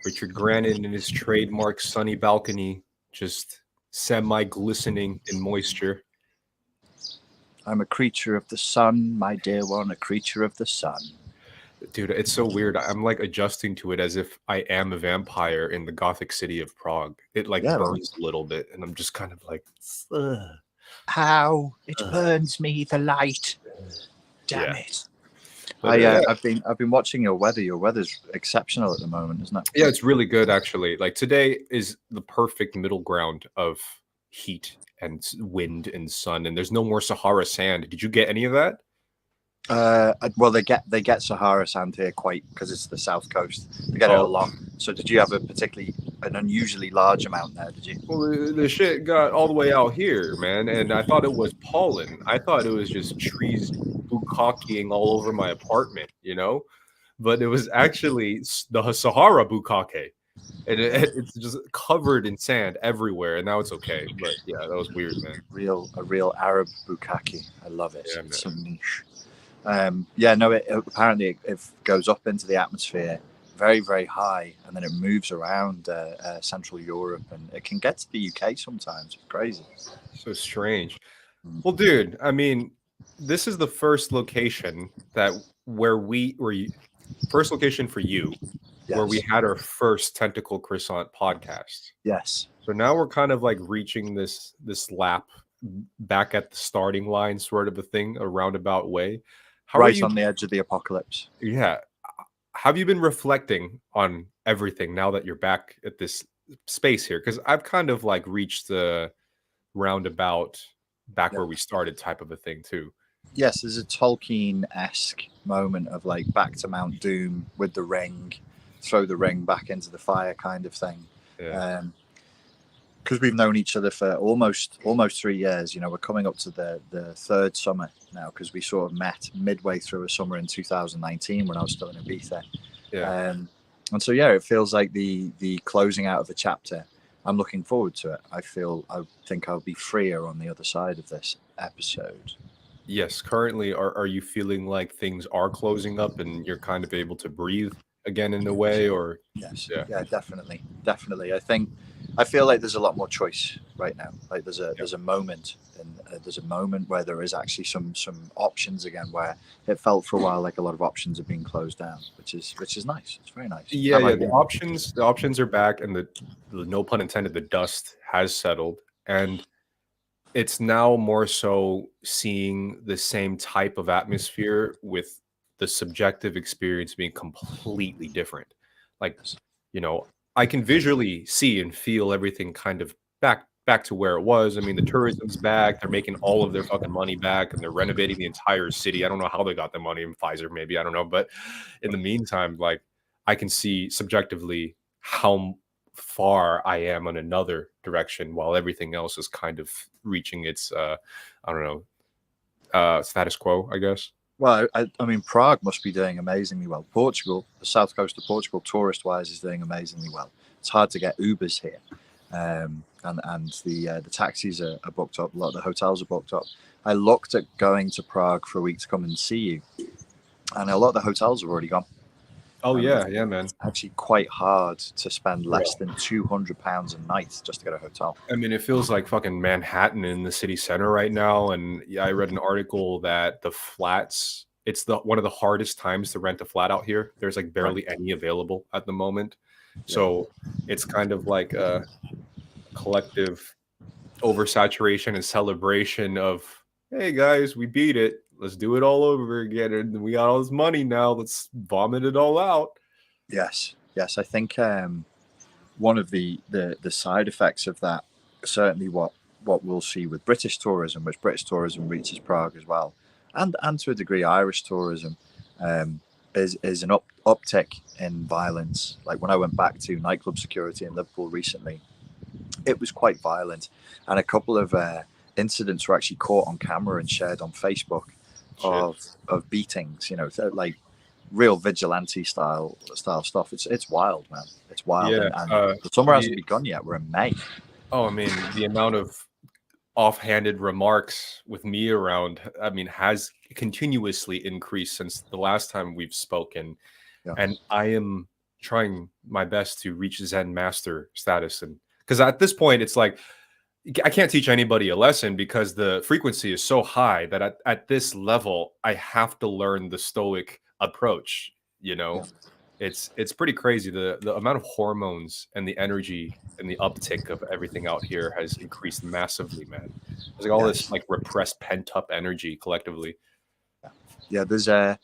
Richard Grannon in his trademark sunny balcony, just semi-glistening in moisture. I'm a creature of the sun, my dear one, a creature of the sun. Dude, it's so weird. I'm like adjusting to it as if I am a vampire in the Gothic city of Prague. It like burns a little bit, and I'm just kind of like, ugh. How it burns me, the light. Damn it. I've been watching your weather. Your weather's exceptional at the moment, isn't it? Yeah, it's really good actually. Like today is the perfect middle ground of heat and wind and sun, and there's no more Sahara sand. Did you get any of that? Well, they get Sahara sand here quite because it's the south coast. They get it a lot. So did you have an unusually large amount there? Did you? Well, the shit got all the way out here, man, and I thought it was pollen. I thought it was just trees bukkake all over my apartment, you know, but it was actually the Sahara bukkake, and it's just covered in sand everywhere. And now it's okay, but yeah, that was weird, man. A real Arab bukkake. I love it. Yeah, it's so niche. Apparently it goes up into the atmosphere very, very high, and then it moves around Central Europe, and it can get to the UK sometimes. It's crazy. So strange. Well, dude, I mean, this is the first location first location for you, yes, where we had our first Tentacle Croissant podcast. Yes. So now we're kind of like reaching this lap back at the starting line, sort of a thing, a roundabout way. Right on the edge of the apocalypse. Yeah. Have you been reflecting on everything now that you're back at this space here? Because I've kind of like reached the roundabout back where we started type of a thing too. Yes, there's a Tolkien-esque moment of like back to Mount Doom with the ring, throw the ring back into the fire kind of thing. Yeah. Because we've known each other for almost 3 years. You know, we're coming up to the third summer now, because we sort of met midway through a summer in 2019 when I was still in Ibiza. Yeah. And so, yeah, it feels like the closing out of a chapter. I'm looking forward to it. I think I'll be freer on the other side of this episode. Yes. Currently, are you feeling like things are closing up and you're kind of able to breathe again in a way? Or yes. Yeah, definitely. I feel like there's a lot more choice right now. Like there's a moment, and there's a moment where there is actually some options again, where it felt for a while like a lot of options are being closed down, which is nice. It's very nice. Yeah, the options are back, and the no pun intended, the dust has settled, and it's now more so seeing the same type of atmosphere with the subjective experience being completely different. Like, you know, I can visually see and feel everything kind of back to where it was. I mean, the tourism's back. They're making all of their fucking money back, and they're renovating the entire city. I don't know how they got the money in Pfizer, maybe. I don't know. But in the meantime, like, I can see subjectively how far I am on another direction while everything else is kind of reaching its, status quo, I guess. Well, I mean, Prague must be doing amazingly well. Portugal, the south coast of Portugal, tourist-wise, is doing amazingly well. It's hard to get Ubers here, and the taxis are booked up. A lot of the hotels are booked up. I looked at going to Prague for a week to come and see you, and a lot of the hotels have already gone. Oh yeah, man. It's actually quite hard to spend less than £200 a night just to get a hotel. I mean, it feels like fucking Manhattan in the city center right now. And I read an article that the flats, it's one of the hardest times to rent a flat out here. There's like barely any available at the moment. Yeah. So it's kind of like a collective oversaturation and celebration of, hey guys, we beat it. Let's do it all over again. And we got all this money now. Let's vomit it all out. Yes. I think one of the side effects of that, certainly what we'll see with British tourism, which British tourism reaches Prague as well, and to a degree Irish tourism, is an uptick in violence. Like when I went back to nightclub security in Liverpool recently, it was quite violent, and a couple of incidents were actually caught on camera and shared on Facebook of beatings, you know, like real vigilante style stuff. It's wild, man. It's wild. Yeah, and the summer hasn't begun yet. We're in May. Oh, I mean, the amount of offhanded remarks with me around, I mean, has continuously increased since the last time we've spoken. Yeah. And I am trying my best to reach Zen master status. And because at this point, it's like, I can't teach anybody a lesson because the frequency is so high that at this level, I have to learn the Stoic approach. You know, it's pretty crazy. The amount of hormones and the energy and the uptick of everything out here has increased massively, man. There's like all this like repressed, pent up energy collectively. Yeah, there's a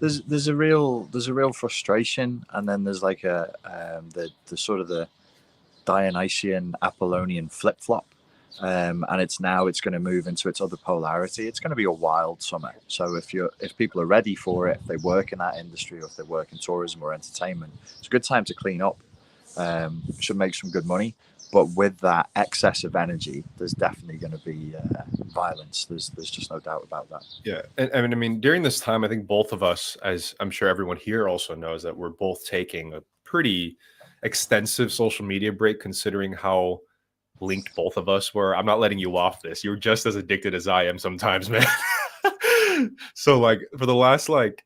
real frustration, and then there's like the sort of the Dionysian Apollonian flip flop. And it's going to move into its other polarity. It's going to be a wild summer. So if people are ready for it, if they work in that industry, or if they work in tourism or entertainment, it's a good time to clean up. Should make some good money. But with that excess of energy, there's definitely going to be violence. There's just no doubt about that. Yeah, and I mean, during this time, I think both of us, as I'm sure everyone here also knows, that we're both taking a pretty extensive social media break, considering how linked both of us were. I'm not letting you off this. You're just as addicted as I am sometimes, man. So like for the last, like,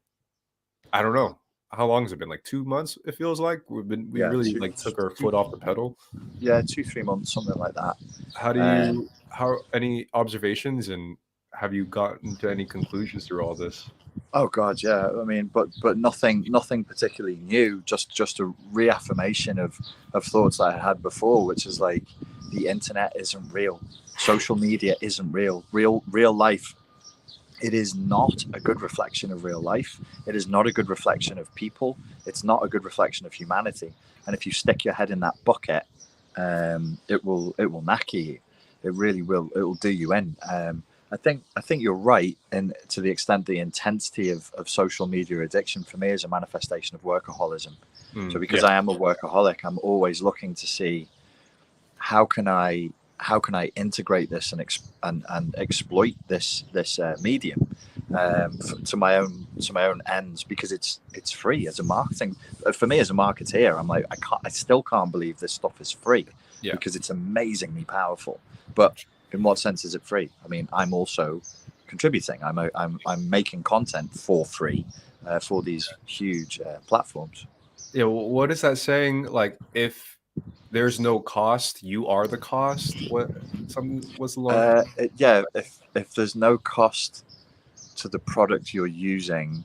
I don't know, how long has it been? Like 2 months, it feels like. We really like took our foot off the pedal. Yeah, 2-3 months, something like that. How any observations, and have you gotten to any conclusions through all this? Oh God, yeah. I mean, but nothing particularly new. Just a reaffirmation of thoughts that I had before, which is like, the internet isn't real. Social media isn't real. Real life. It is not a good reflection of real life. It is not a good reflection of people. It's not a good reflection of humanity. And if you stick your head in that bucket, it will knacker you. It really will. It will do you in. I think you're right, and to the extent the intensity of social media addiction for me is a manifestation of workaholism. So because I am a workaholic, I'm always looking to see how can I integrate this and exploit this medium to my own ends, because it's free as a marketing. For me as a marketeer, I'm like, I still can't believe this stuff is free, because it's amazingly powerful. But in what sense is it free? I mean, I'm also contributing. I'm making content for free for these huge platforms. Yeah, what is that saying? Like, if there's no cost, you are the cost. What's the line? If there's no cost to the product you're using,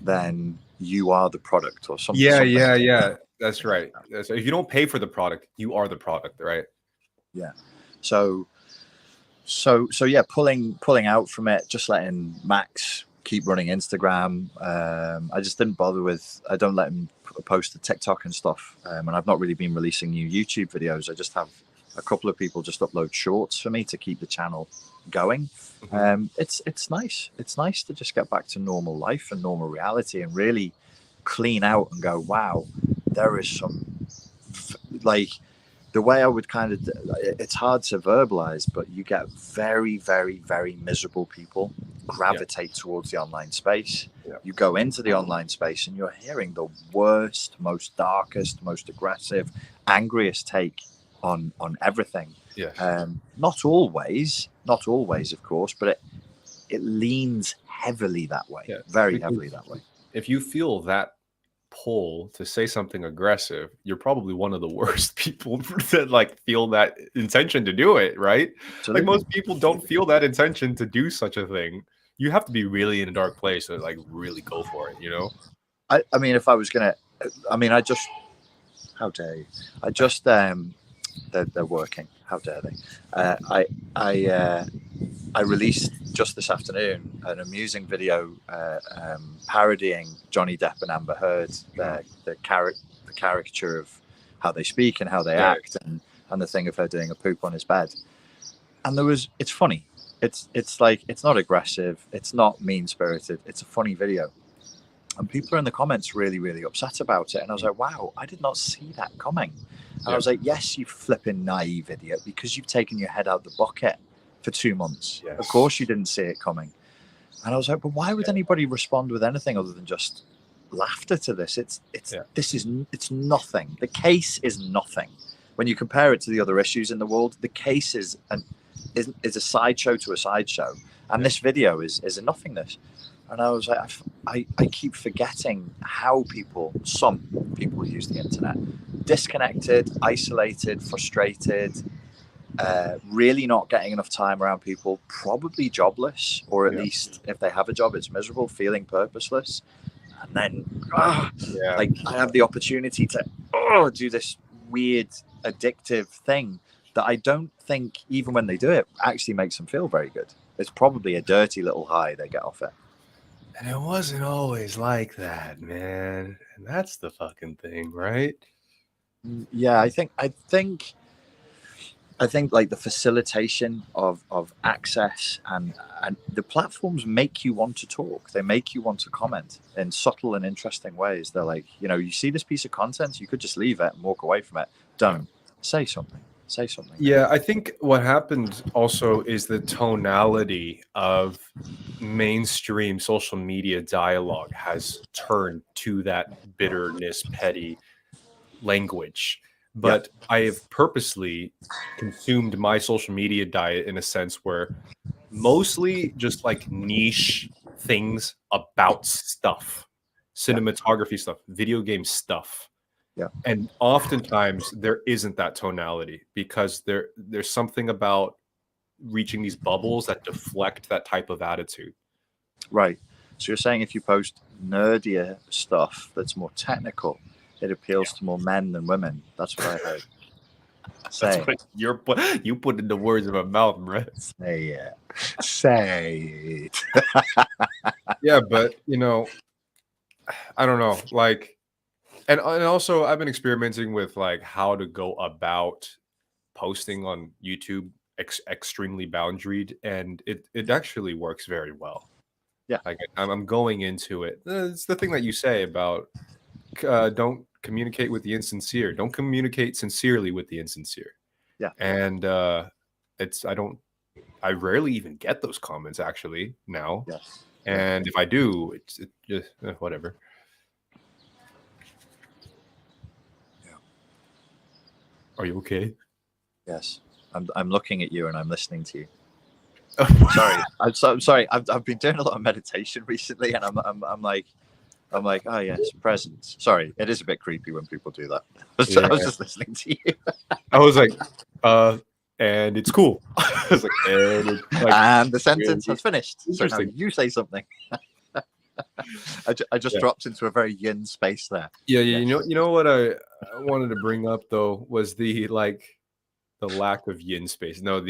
then you are the product, or something. Yeah. That's right. If you don't pay for the product, you are the product, right? Yeah. So yeah, pulling out from it, just letting Max keep running Instagram. I just didn't bother with. I don't let him post to TikTok and stuff, and I've not really been releasing new YouTube videos. I just have a couple of people just upload shorts for me to keep the channel going. It's nice. It's nice to just get back to normal life and normal reality, and really clean out and go, wow, there is some like. The way I would kind of, it's hard to verbalize, but you get very, very, very miserable people gravitate towards the online space. You go into the online space and you're hearing the worst, most darkest, most aggressive, angriest take on everything. Not always, of course, but it leans heavily that way, very heavily that way. If you feel that pull to say something aggressive, you're probably one of the worst people that like feel that intention to do it, right? Absolutely. Like most people don't feel that intention to do such a thing. You have to be really in a dark place to like really go for it, you know? I mean, if I was gonna, I mean, how dare you? They're working. How dare they? I released just this afternoon an amusing video parodying Johnny Depp and Amber Heard, the caricature of how they speak and how they act, and the thing of her doing a poop on his bed. And it's funny. It's like, it's not aggressive. It's not mean spirited. It's a funny video. And people are in the comments really, really upset about it. And I was like, wow, I did not see that coming. And I was like, yes, you flipping naive idiot, because you've taken your head out the bucket for 2 months. Of course you didn't see it coming. And I was like, but why would anybody respond with anything other than just laughter to this? It's nothing. The case is nothing. When you compare it to the other issues in the world, the case is a sideshow to a sideshow. And this video is a nothingness. And I was like, I keep forgetting how some people use the internet. Disconnected, isolated, frustrated, really not getting enough time around people, probably jobless, or at least if they have a job, it's miserable, feeling purposeless. And then like I have the opportunity to do this weird addictive thing that I don't think, even when they do it, actually makes them feel very good. It's probably a dirty little high they get off it. And it wasn't always like that, man. And that's the fucking thing, right? Yeah, I think like the facilitation of access and the platforms make you want to talk. They make you want to comment in subtle and interesting ways. They're like, you see this piece of content, you could just leave it and walk away from it. Don't say something. Say something. Yeah, I think what happened also is the tonality of mainstream social media dialogue has turned to that bitterness, petty language. But I have purposely consumed my social media diet in a sense where mostly just like niche things about stuff, cinematography stuff, video game stuff. Yeah. And oftentimes there isn't that tonality because there's something about reaching these bubbles that deflect that type of attitude. Right. So you're saying if you post nerdier stuff that's more technical, it appeals to more men than women. That's what I heard. That's what you put in the words of my mouth, right? Say it. Say it. Yeah, but I don't know. Like, and also I've been experimenting with like how to go about posting on YouTube extremely boundaried, and it actually works very well. Yeah. Like I'm going into it. It's the thing that you say about don't communicate with the insincere. Don't communicate sincerely with the insincere. Yeah. And I rarely even get those comments actually now. Yes. And if I do, it's just whatever. Yeah. Are you okay? Yes. I'm looking at you and I'm listening to you. Sorry. I'm sorry. I've been doing a lot of meditation recently, and I'm like, oh yes, presence. Sorry, it is a bit creepy when people do that. I was just listening to you. I was like, and it's cool. I was like, and the sentence has finished. So now you say something. I just dropped into a very yin space there. Yeah. You know what I wanted to bring up though was the lack of yin space. No,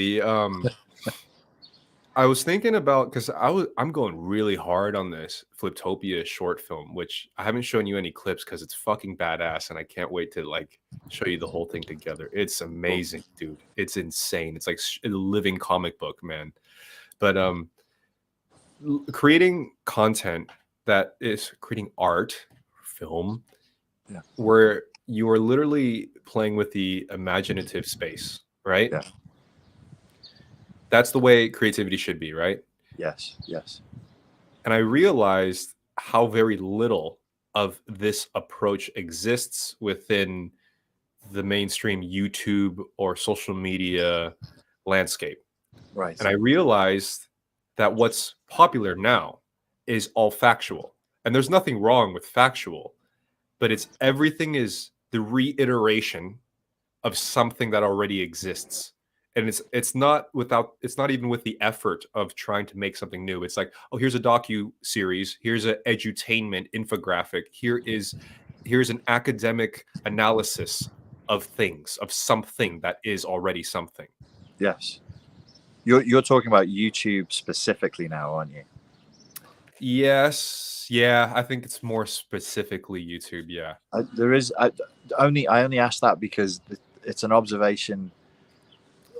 I was thinking about, because I'm going really hard on this Fliptopia short film, which I haven't shown you any clips because it's fucking badass, and I can't wait to like show you the whole thing together. It's amazing, dude. It's insane. It's like a living comic book, man. But creating content that is creating art, film, where you are literally playing with the imaginative space, right? Yeah. That's the way creativity should be, right? Yes. And I realized how very little of this approach exists within the mainstream YouTube or social media landscape. Right. And I realized that what's popular now is all factual. And there's nothing wrong with factual, but everything is the reiteration of something that already exists. And it's not even with the effort of trying to make something new. It's like, oh, here's a docu-series, here's an edutainment infographic, here's an academic analysis of things, of something that is already something. Yes. You're talking about YouTube specifically now, aren't you? Yes. Yeah, I think it's more specifically YouTube. Yeah. I only asked that because it's an observation.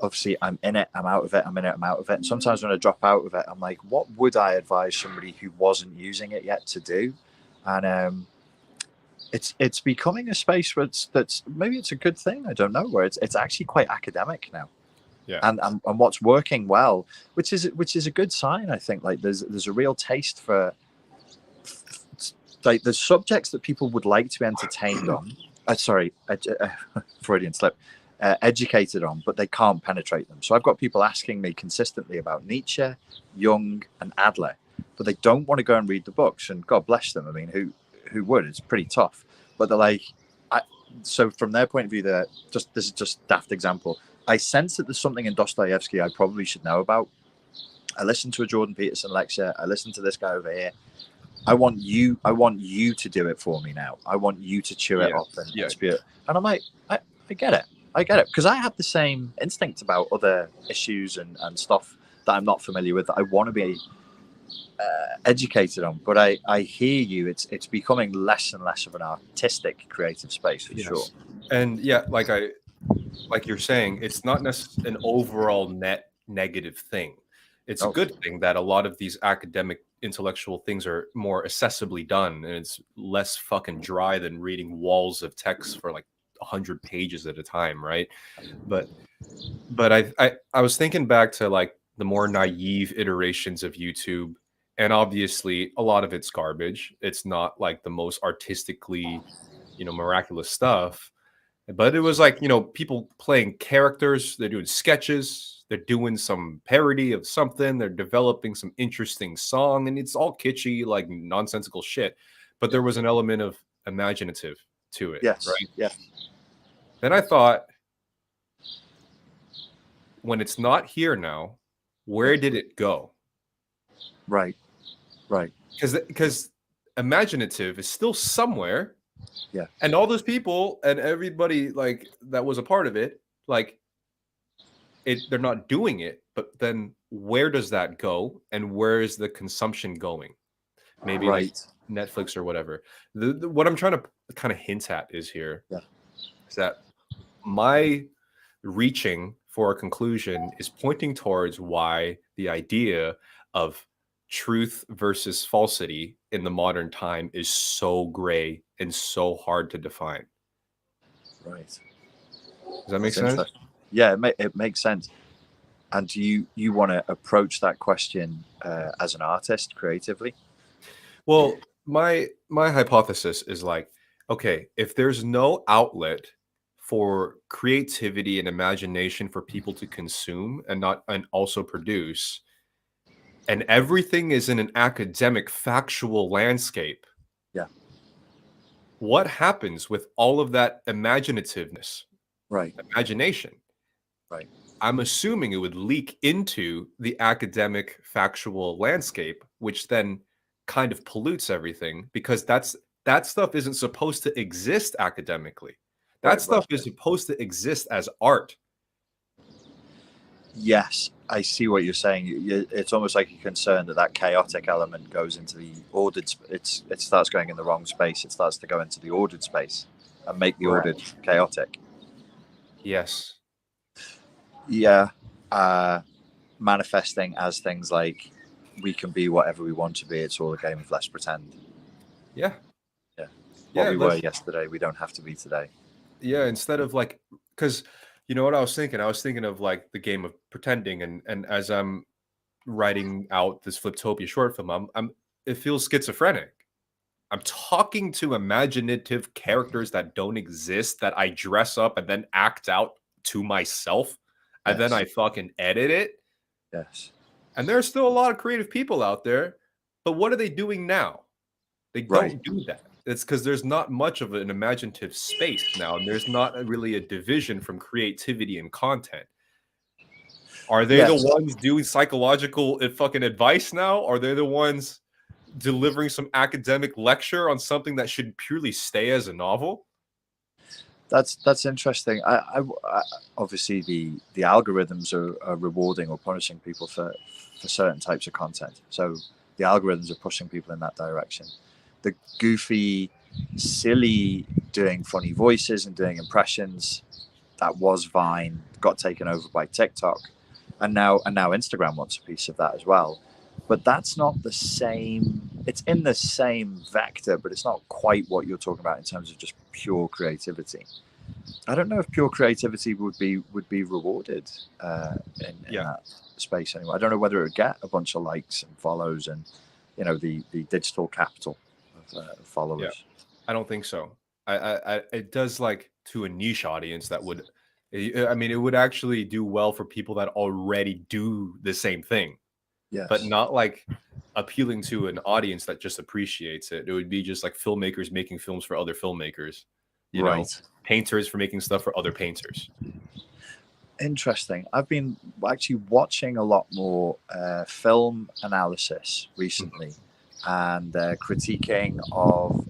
Obviously, I'm in it, I'm out of it, I'm in it, I'm out of it. And sometimes when I drop out of it, I'm like, what would I advise somebody who wasn't using it yet to do? And it's becoming a space where that's maybe it's a good thing. I don't know, where it's actually quite academic now. Yeah. And what's working well, which is a good sign, I think. Like there's a real taste for like the subjects that people would like to be entertained on. Freudian slip. Educated on, but they can't penetrate them. So I've got people asking me consistently about Nietzsche, Jung, and Adler, but they don't want to go and read the books. And God bless them. I mean, who would? It's pretty tough. But they're like, so from their point of view, this is just a daft example. I sense that there's something in Dostoevsky I probably should know about. I listened to a Jordan Peterson lecture. I listened to this guy over here. I want you to do it for me now. I want you to chew it up and spew it. And I'm like, I get it. I get it. Because I have the same instinct about other issues and stuff that I'm not familiar with, that I want to be educated on. But I hear you. It's becoming less and less of an artistic, creative space for sure. And yeah, like you're saying, it's not necessarily an overall net negative thing. It's a good thing that a lot of these academic intellectual things are more accessibly done, and it's less fucking dry than reading walls of text for like 100 pages at a time, right? But I was thinking back to like the more naive iterations of YouTube, and obviously a lot of it's garbage. It's not like the most artistically, miraculous stuff. But it was like, people playing characters, they're doing sketches, they're doing some parody of something, they're developing some interesting song, and it's all kitschy, like nonsensical shit. But there was an element of imaginative to it. Yes. Right? Yeah. Then I thought, when it's not here now, where did it go? Right. Because imaginative is still somewhere. Yeah. And all those people and everybody like that was a part of it, like they're not doing it, but then where does that go? And where is the consumption going? Maybe like Netflix or whatever. What I'm trying to kind of hint at is that my reaching for a conclusion is pointing towards why the idea of truth versus falsity in the modern time is so gray and so hard to define. Right. Does that make sense? Yeah, it makes sense. And do you want to approach that question as an artist creatively? Well, my hypothesis is like, okay, if there's no outlet for creativity and imagination for people to consume and also produce, and everything is in an academic, factual landscape. Yeah. What happens with all of that imaginativeness? Right. Imagination. Right. I'm assuming it would leak into the academic, factual landscape, which then kind of pollutes everything, because that stuff isn't supposed to exist academically. That stuff is supposed to exist as art. Yes, I see what you're saying. It's almost like you're concerned that chaotic element goes into the ordered. It starts going in the wrong space. It starts to go into the ordered space and make the ordered chaotic. Yes. Yeah. Manifesting as things like we can be whatever we want to be. It's all a game of let's pretend. Yeah. Yeah. What we were yesterday, we don't have to be today. Yeah. Instead of like, because you know what I was thinking? I was thinking of like the game of pretending, and as I'm writing out this Fliptopia short film, it feels schizophrenic. I'm talking to imaginative characters that don't exist, that I dress up and then act out to myself, and then I fucking edit it. Yes. And there's still a lot of creative people out there, but what are they doing now? They don't do that. It's because there's not much of an imaginative space now, and there's not really a division from creativity and content. Are they the ones doing psychological fucking advice now? Are they the ones delivering some academic lecture on something that should purely stay as a novel? That's interesting. I obviously the algorithms are rewarding or punishing people for certain types of content. So the algorithms are pushing people in that direction. The goofy, silly, doing funny voices and doing impressions, that was Vine, got taken over by TikTok, and now Instagram wants a piece of that as well. But that's not the same. It's in the same vector, but it's not quite what you're talking about in terms of just pure creativity. I don't know if pure creativity would be rewarded in that space anyway. I don't know whether it would get a bunch of likes and follows and the digital capital of followers. Yeah, I don't think so. It does like to a niche audience that would. I mean, it would actually do well for people that already do the same thing. but Yes. not like appealing to an audience that just appreciates it. It would be just like filmmakers making films for other filmmakers, you know, Right. painters for making stuff for other painters. Interesting. I've been actually watching a lot more film analysis recently and critiquing of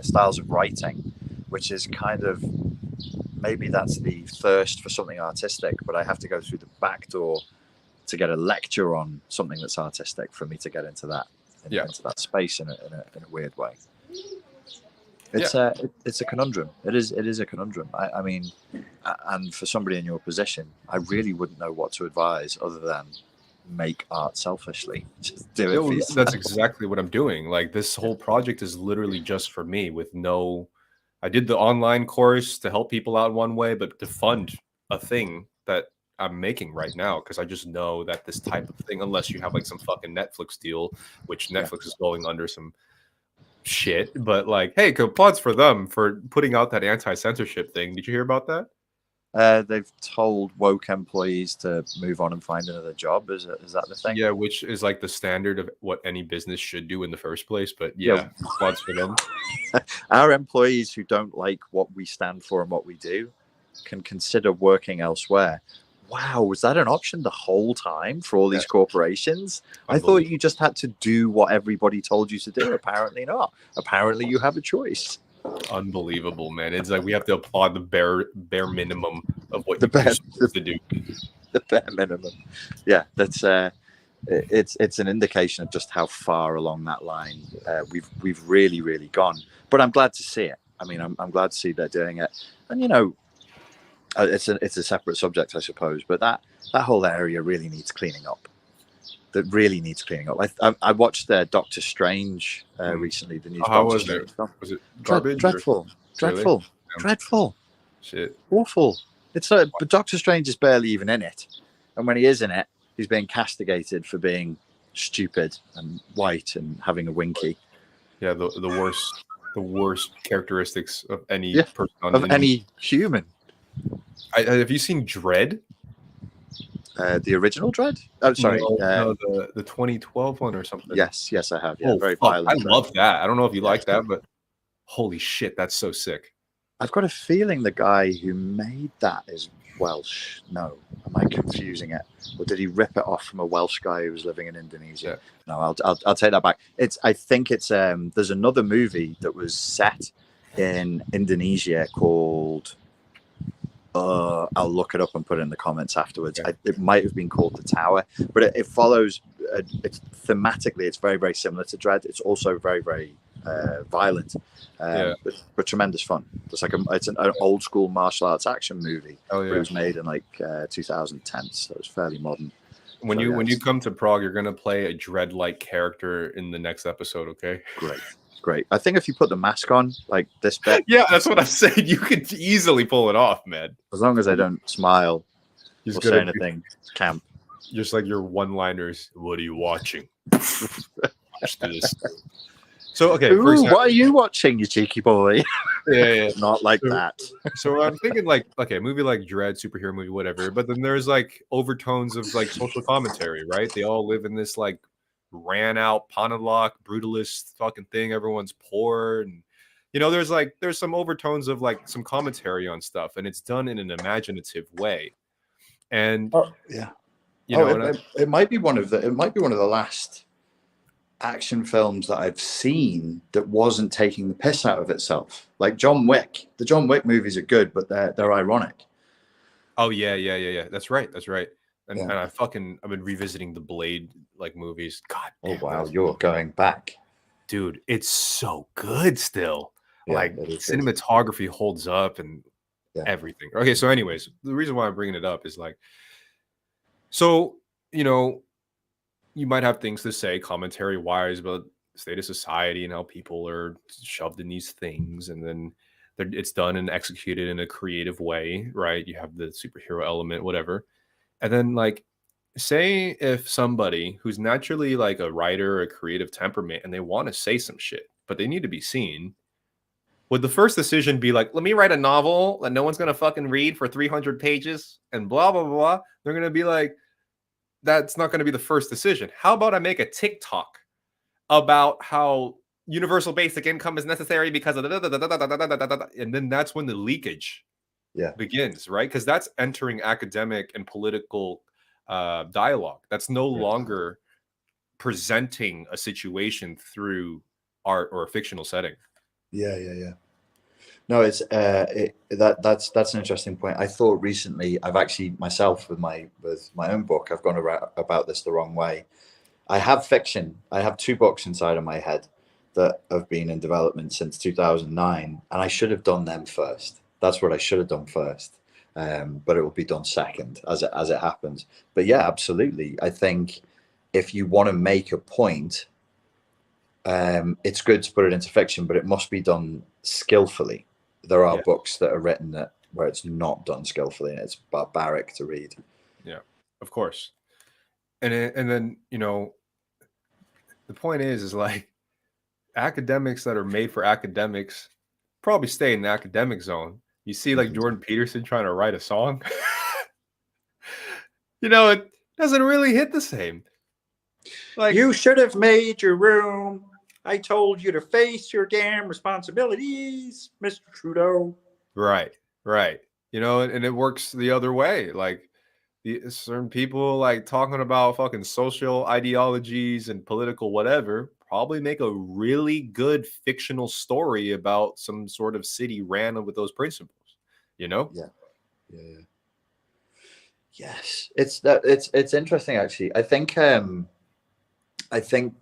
styles of writing, which is kind of, maybe that's the thirst for something artistic, but I have to go through the back door to get a lecture on something that's artistic for me to get into that, into that space in a weird way. It's a conundrum. It is a conundrum. I mean, and for somebody in your position, I really wouldn't know what to advise other than make art selfishly. Just do it for yourself. That's exactly what I'm doing. Like, this whole project is literally just for me, with no, I did the online course to help people out one way, but to fund a thing that I'm making right now, because I just know that this type of thing, unless you have like some fucking Netflix deal, which Netflix is going under some shit, but like, hey, applause for them for putting out that anti-censorship thing. Did you hear about that? They've told woke employees to move on and find another job. Is that the thing? Yeah, which is like the standard of what any business should do in the first place. But yeah, applause for them. Our employees who don't like what we stand for and what we do can consider working elsewhere. Wow, was that an option the whole time for all these corporations? I thought you just had to do what everybody told you to do. Apparently not. Apparently you have a choice. Unbelievable, man. It's like we have to applaud the bare minimum of what you're supposed to do. The bare minimum. Yeah, that's it's an indication of just how far along that line we've really gone. But I'm glad to see it. I mean, I'm glad to see they're doing it. And you know, it's a separate subject, I suppose, but that whole area really needs cleaning up. That really needs cleaning up. I watched Doctor Strange recently. The new Doctor Strange stuff. Was it garbage? Dreadful. Really? Dreadful. Shit. Awful. It's but Doctor Strange is barely even in it, and when he is in it, he's being castigated for being stupid and white and having a winky. Yeah, the worst characteristics of any person any human. Have you seen Dread? The original Dread? Oh, sorry. No, the 2012 one or something. Yes, I have. Yeah, very violent. I love that. I don't know if you like that, but holy shit, that's so sick. I've got a feeling the guy who made that is Welsh. No, am I confusing it? Or did he rip it off from a Welsh guy who was living in Indonesia? Yeah. No, I'll take that back. I think it's there's another movie that was set in Indonesia called. I'll look it up and put it in the comments afterwards. Okay. It might have been called The Tower, but it follows. It's thematically, it's very similar to Dread. It's also very violent, but tremendous fun. It's like it's an old school martial arts action movie. Oh yeah, it was made in like 2010, so it's fairly modern. When you come to Prague, you're gonna play a Dread-like character in the next episode. Okay, great. I think if you put the mask on, like this bit, yeah, that's what I'm saying. You could easily pull it off, man. As long as I don't smile or say anything camp. Just like your one-liners. What are you watching? Watch this. So okay, Ooh, what are you watching, you cheeky boy? Yeah. Not like that. So I'm thinking like, okay, a movie like Dread, superhero movie, whatever. But then there's like overtones of like social commentary, right? They all live in this like ran out Panellock brutalist fucking thing. Everyone's poor, and you know, there's some overtones of like some commentary on stuff, and it's done in an imaginative way. And it might be one of the last action films that I've seen that wasn't taking the piss out of itself. Like John Wick. The John Wick movies are good, but they're ironic. Oh yeah. That's right. And I've been revisiting the Blade like movies. God damn, wow, you're going back. Dude, it's so good still. Yeah, like cinematography holds up and everything. Okay, so anyways, the reason why I'm bringing it up is like, so, you know, you might have things to say commentary wise about the state of society and how people are shoved in these things, and then it's done and executed in a creative way, right? You have the superhero element, whatever. And then like, say if somebody who's naturally like a writer or a creative temperament and they want to say some shit, but they need to be seen, would the first decision be like, let me write a novel that no one's going to fucking read for 300 pages and blah, blah, blah? They're going to be like, that's not going to be the first decision. How about I make a TikTok about how universal basic income is necessary because of and then that's when the leakage begins, right? Because that's entering academic and political dialogue. That's no longer presenting a situation through art or a fictional setting. Yeah. No, it's that's an interesting point. I thought recently, I've actually myself with my own book, I've gone about this the wrong way. I have fiction. I have 2 books inside of my head that have been in development since 2009, and I should have done them first. That's what I should have done first, but it will be done second as it happens. But yeah, absolutely. I think if you want to make a point, it's good to put it into fiction, but it must be done skillfully. There are books that are written where it's not done skillfully and it's barbaric to read. Yeah, of course. And then, you know, the point is like academics that are made for academics probably stay in the academic zone. You see like Jordan Peterson trying to write a song. You know, it doesn't really hit the same. Like, you should have made your room. I told you to face your damn responsibilities, Mr. Trudeau. Right. You know, and it works the other way. Like certain people like talking about fucking social ideologies and political whatever probably make a really good fictional story about some sort of city ran with those principles, you know? Yeah. Yes. It's interesting actually. I think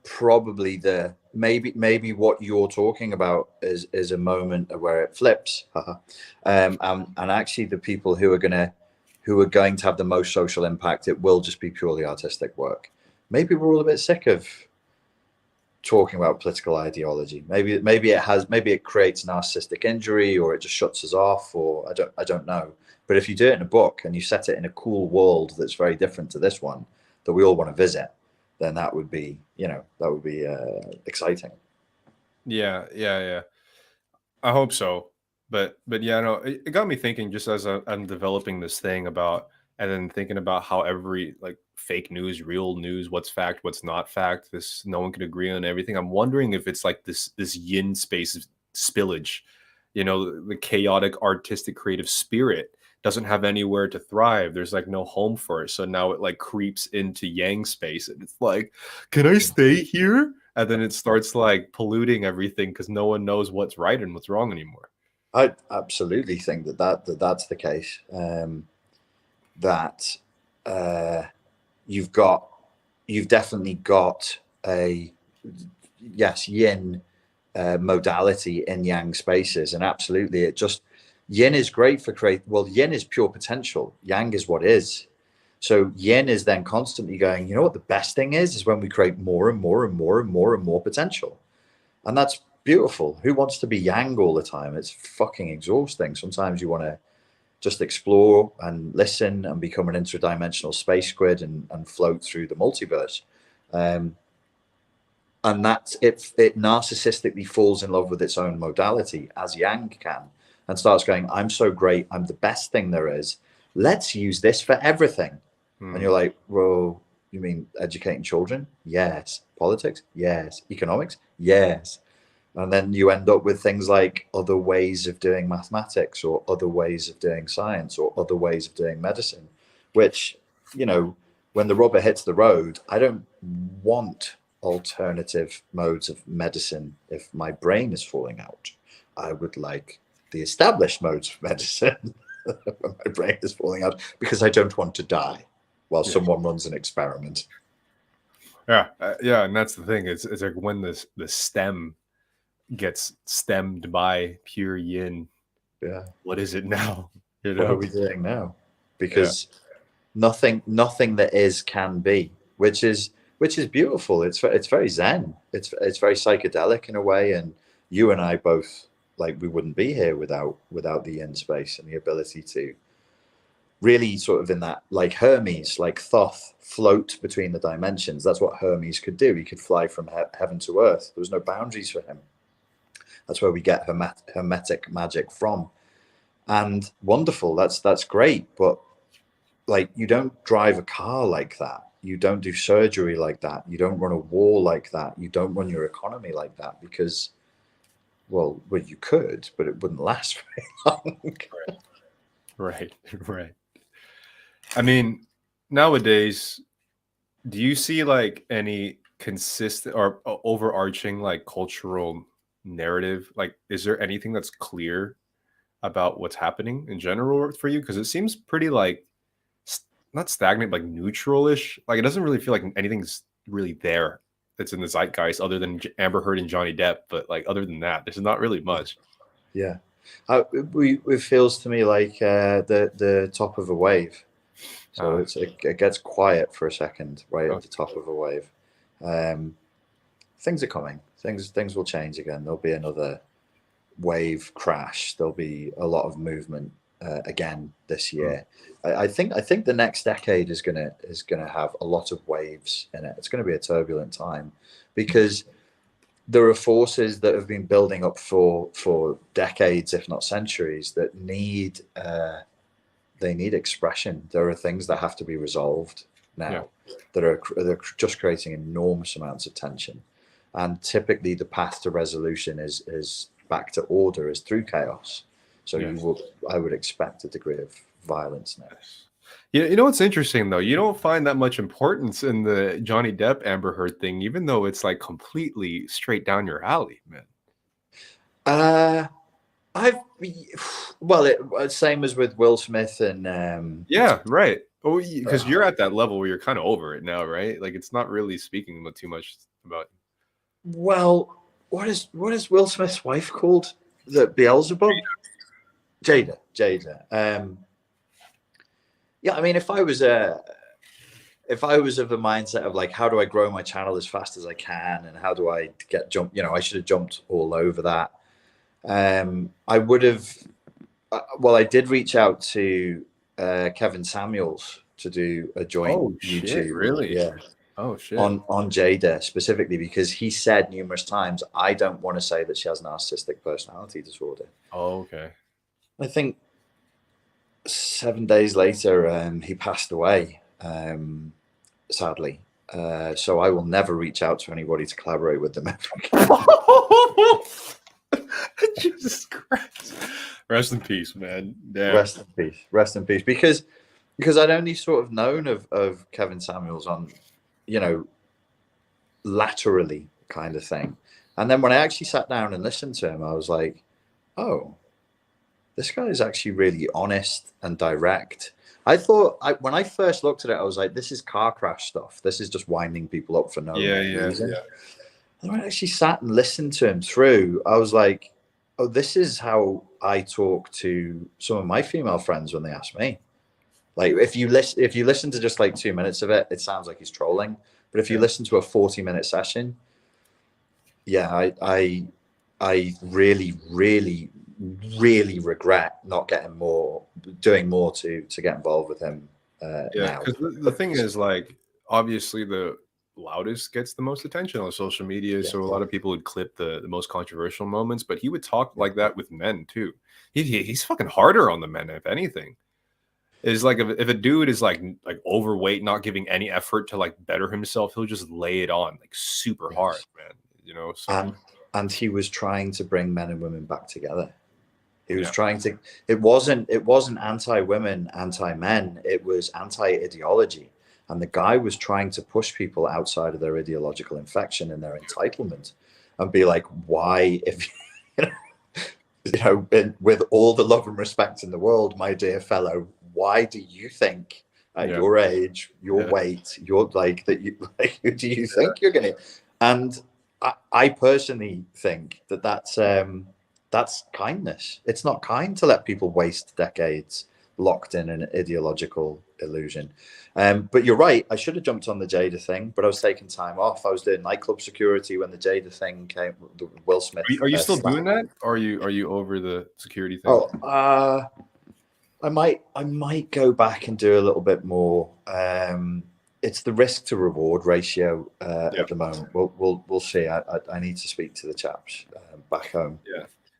probably maybe what you're talking about is a moment where it flips. And actually the people who are going to have the most social impact, it will just be purely artistic work. Maybe we're all a bit sick of talking about political ideology. Maybe it creates narcissistic injury, or it just shuts us off, or I don't know. But if you do it in a book and you set it in a cool world that's very different to this one that we all want to visit, then that would be exciting. Yeah. I hope so. But yeah, no, it got me thinking just as I'm developing this thing about, and then thinking about how every like fake news, real news, what's fact, what's not fact, this no one can agree on everything. I'm wondering if it's like this yin space spillage, you know, the chaotic artistic creative spirit doesn't have anywhere to thrive. There's like no home for it. So now it like creeps into yang space and it's like, can I stay here? And then it starts like polluting everything because no one knows what's right and what's wrong anymore. I absolutely think that's the case. You've definitely got a yin modality in yang spaces, and absolutely yin is great for yin is pure potential, yang is what is. So yin is then constantly going, you know what the best thing is when we create more and more and more and more and more potential. And that's beautiful. Who wants to be yang all the time? It's fucking exhausting. Sometimes you want to just explore and listen and become an interdimensional space squid and float through the multiverse. And that's it narcissistically falls in love with its own modality, as yang can, and starts going, I'm so great, I'm the best thing there is. Let's use this for everything. And you're like, well, you mean educating children? Yes. Politics? Yes. Economics? Yes. And then you end up with things like other ways of doing mathematics, or other ways of doing science, or other ways of doing medicine, which, you know, when the rubber hits the road, I don't want alternative modes of medicine if my brain is falling out. I would like the established modes of medicine when my brain is falling out, because I don't want to die while someone runs an experiment. Yeah, and that's the thing. It's like when the stem gets stemmed by pure yin. Yeah. What is it now? You know? What are we doing now? Because nothing that is can be, which is beautiful. It's very zen. It's very psychedelic in a way. And you and I both, like, we wouldn't be here without the yin space and the ability to really sort of in that, like Hermes, like Thoth, float between the dimensions. That's what Hermes could do. He could fly from heaven to earth. There was no boundaries for him. That's where we get hermetic magic from. And wonderful. That's great. But like, you don't drive a car like that. You don't do surgery like that. You don't run a war like that. You don't run your economy like that because, well, you could, but it wouldn't last very long. Right. Right. I mean, nowadays, do you see like any consistent or overarching like cultural narrative? Like, is there anything that's clear about what's happening in general for you? Because it seems pretty like not stagnant, like neutral-ish. Like it doesn't really feel like anything's really there that's in the zeitgeist other than Amber Heard and Johnny Depp. But like other than that, there's not really much. Yeah, it feels to me like the top of a wave. So it gets quiet for a second right at the top of a wave. Things are coming. Things will change again. There'll be another wave crash. There'll be a lot of movement again this year. I think the next decade is gonna have a lot of waves in it. It's going to be a turbulent time because there are forces that have been building up for decades, if not centuries, that need they need expression. There are things that have to be resolved now that are just creating enormous amounts of tension. And typically the path to resolution is back to order, is through chaos. So I would expect a degree of violence now. Yeah, you know what's interesting though? You don't find that much importance in the Johnny Depp Amber Heard thing, even though it's like completely straight down your alley, man. Same as with Will Smith and yeah, right. Oh, because you're at that level where you're kind of over it now, right? Like it's not really speaking too much about. Well, what is Will Smith's wife called? The Beelzebub? Jada. Yeah, I mean, if I was of the mindset of like, how do I grow my channel as fast as I can, and how do I get jumped? I should have jumped all over that. I would have. I did reach out to Kevin Samuels to do a joint YouTube. Shit, really? Yeah. Oh shit. On Jada specifically because he said numerous times, I don't want to say that she has narcissistic personality disorder. Oh, okay. I think 7 days later, he passed away, sadly. So I will never reach out to anybody to collaborate with them ever again. Jesus Christ. Rest in peace, man. Damn. Rest in peace. Because I'd only sort of known of Kevin Samuels on, laterally kind of thing. And then when I actually sat down and listened to him, I was like, oh, this guy is actually really honest and direct. I thought when I first looked at it, I was like, this is car crash stuff. This is just winding people up for no reason. Yeah. And when I actually sat and listened to him through, I was like, oh, this is how I talk to some of my female friends when they ask me. Like if you listen to just like 2 minutes of it, it sounds like he's trolling. But if you listen to a 40-minute session, I really, really, really regret not doing more to get involved with him. Now. Because the thing is, like, obviously the loudest gets the most attention on social media, so a lot of people would clip the most controversial moments, but he would talk like that with men too. He's fucking harder on the men, if anything. Is like if a dude is like overweight, not giving any effort to like better himself, he'll just lay it on like super hard, man. So. And he was trying to bring men and women back together. He was trying to. It wasn't anti-women, anti-men. It was anti-ideology. And the guy was trying to push people outside of their ideological infection and their entitlement, and be like, why, if with all the love and respect in the world, my dear fellow, why do you think at your age, your weight, you're like that? Do you think you're gonna? And I personally think that's kindness. It's not kind to let people waste decades locked in an ideological illusion. But you're right. I should have jumped on the Jada thing, but I was taking time off. I was doing nightclub security when the Jada thing came. The Will Smith. Are you still doing that? Or are you over the security thing? Oh, I might go back and do a little bit more. It's the risk to reward ratio at the moment. We'll see. I need to speak to the chaps back home.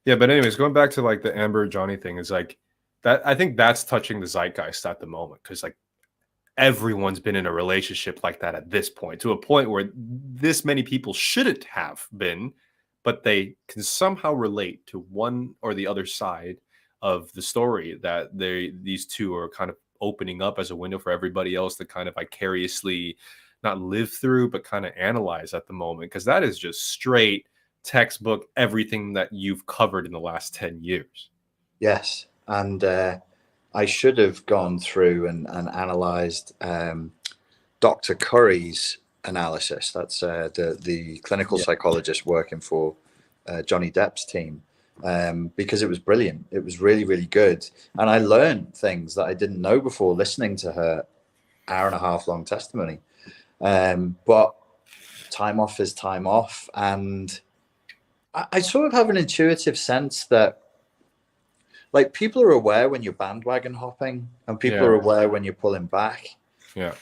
Yeah. But anyways, going back to like the Amber Johnny thing is like that. I think that's touching the zeitgeist at the moment because like everyone's been in a relationship like that at this point, to a point where this many people shouldn't have been, but they can somehow relate to one or the other side of the story that these two are kind of opening up as a window for everybody else to kind of vicariously not live through, but kind of analyze at the moment. Because that is just straight textbook everything that you've covered in the last 10 years. Yes. And I should have gone through and analyzed Dr. Curry's analysis. That's the clinical psychologist working for Johnny Depp's team. Because it was brilliant. It was really, really good. And I learned things that I didn't know before listening to her hour-and-a-half long testimony. But time off is time off. And I sort of have an intuitive sense that, like, people are aware when you're bandwagon hopping, and people are aware when you're pulling back. Yeah.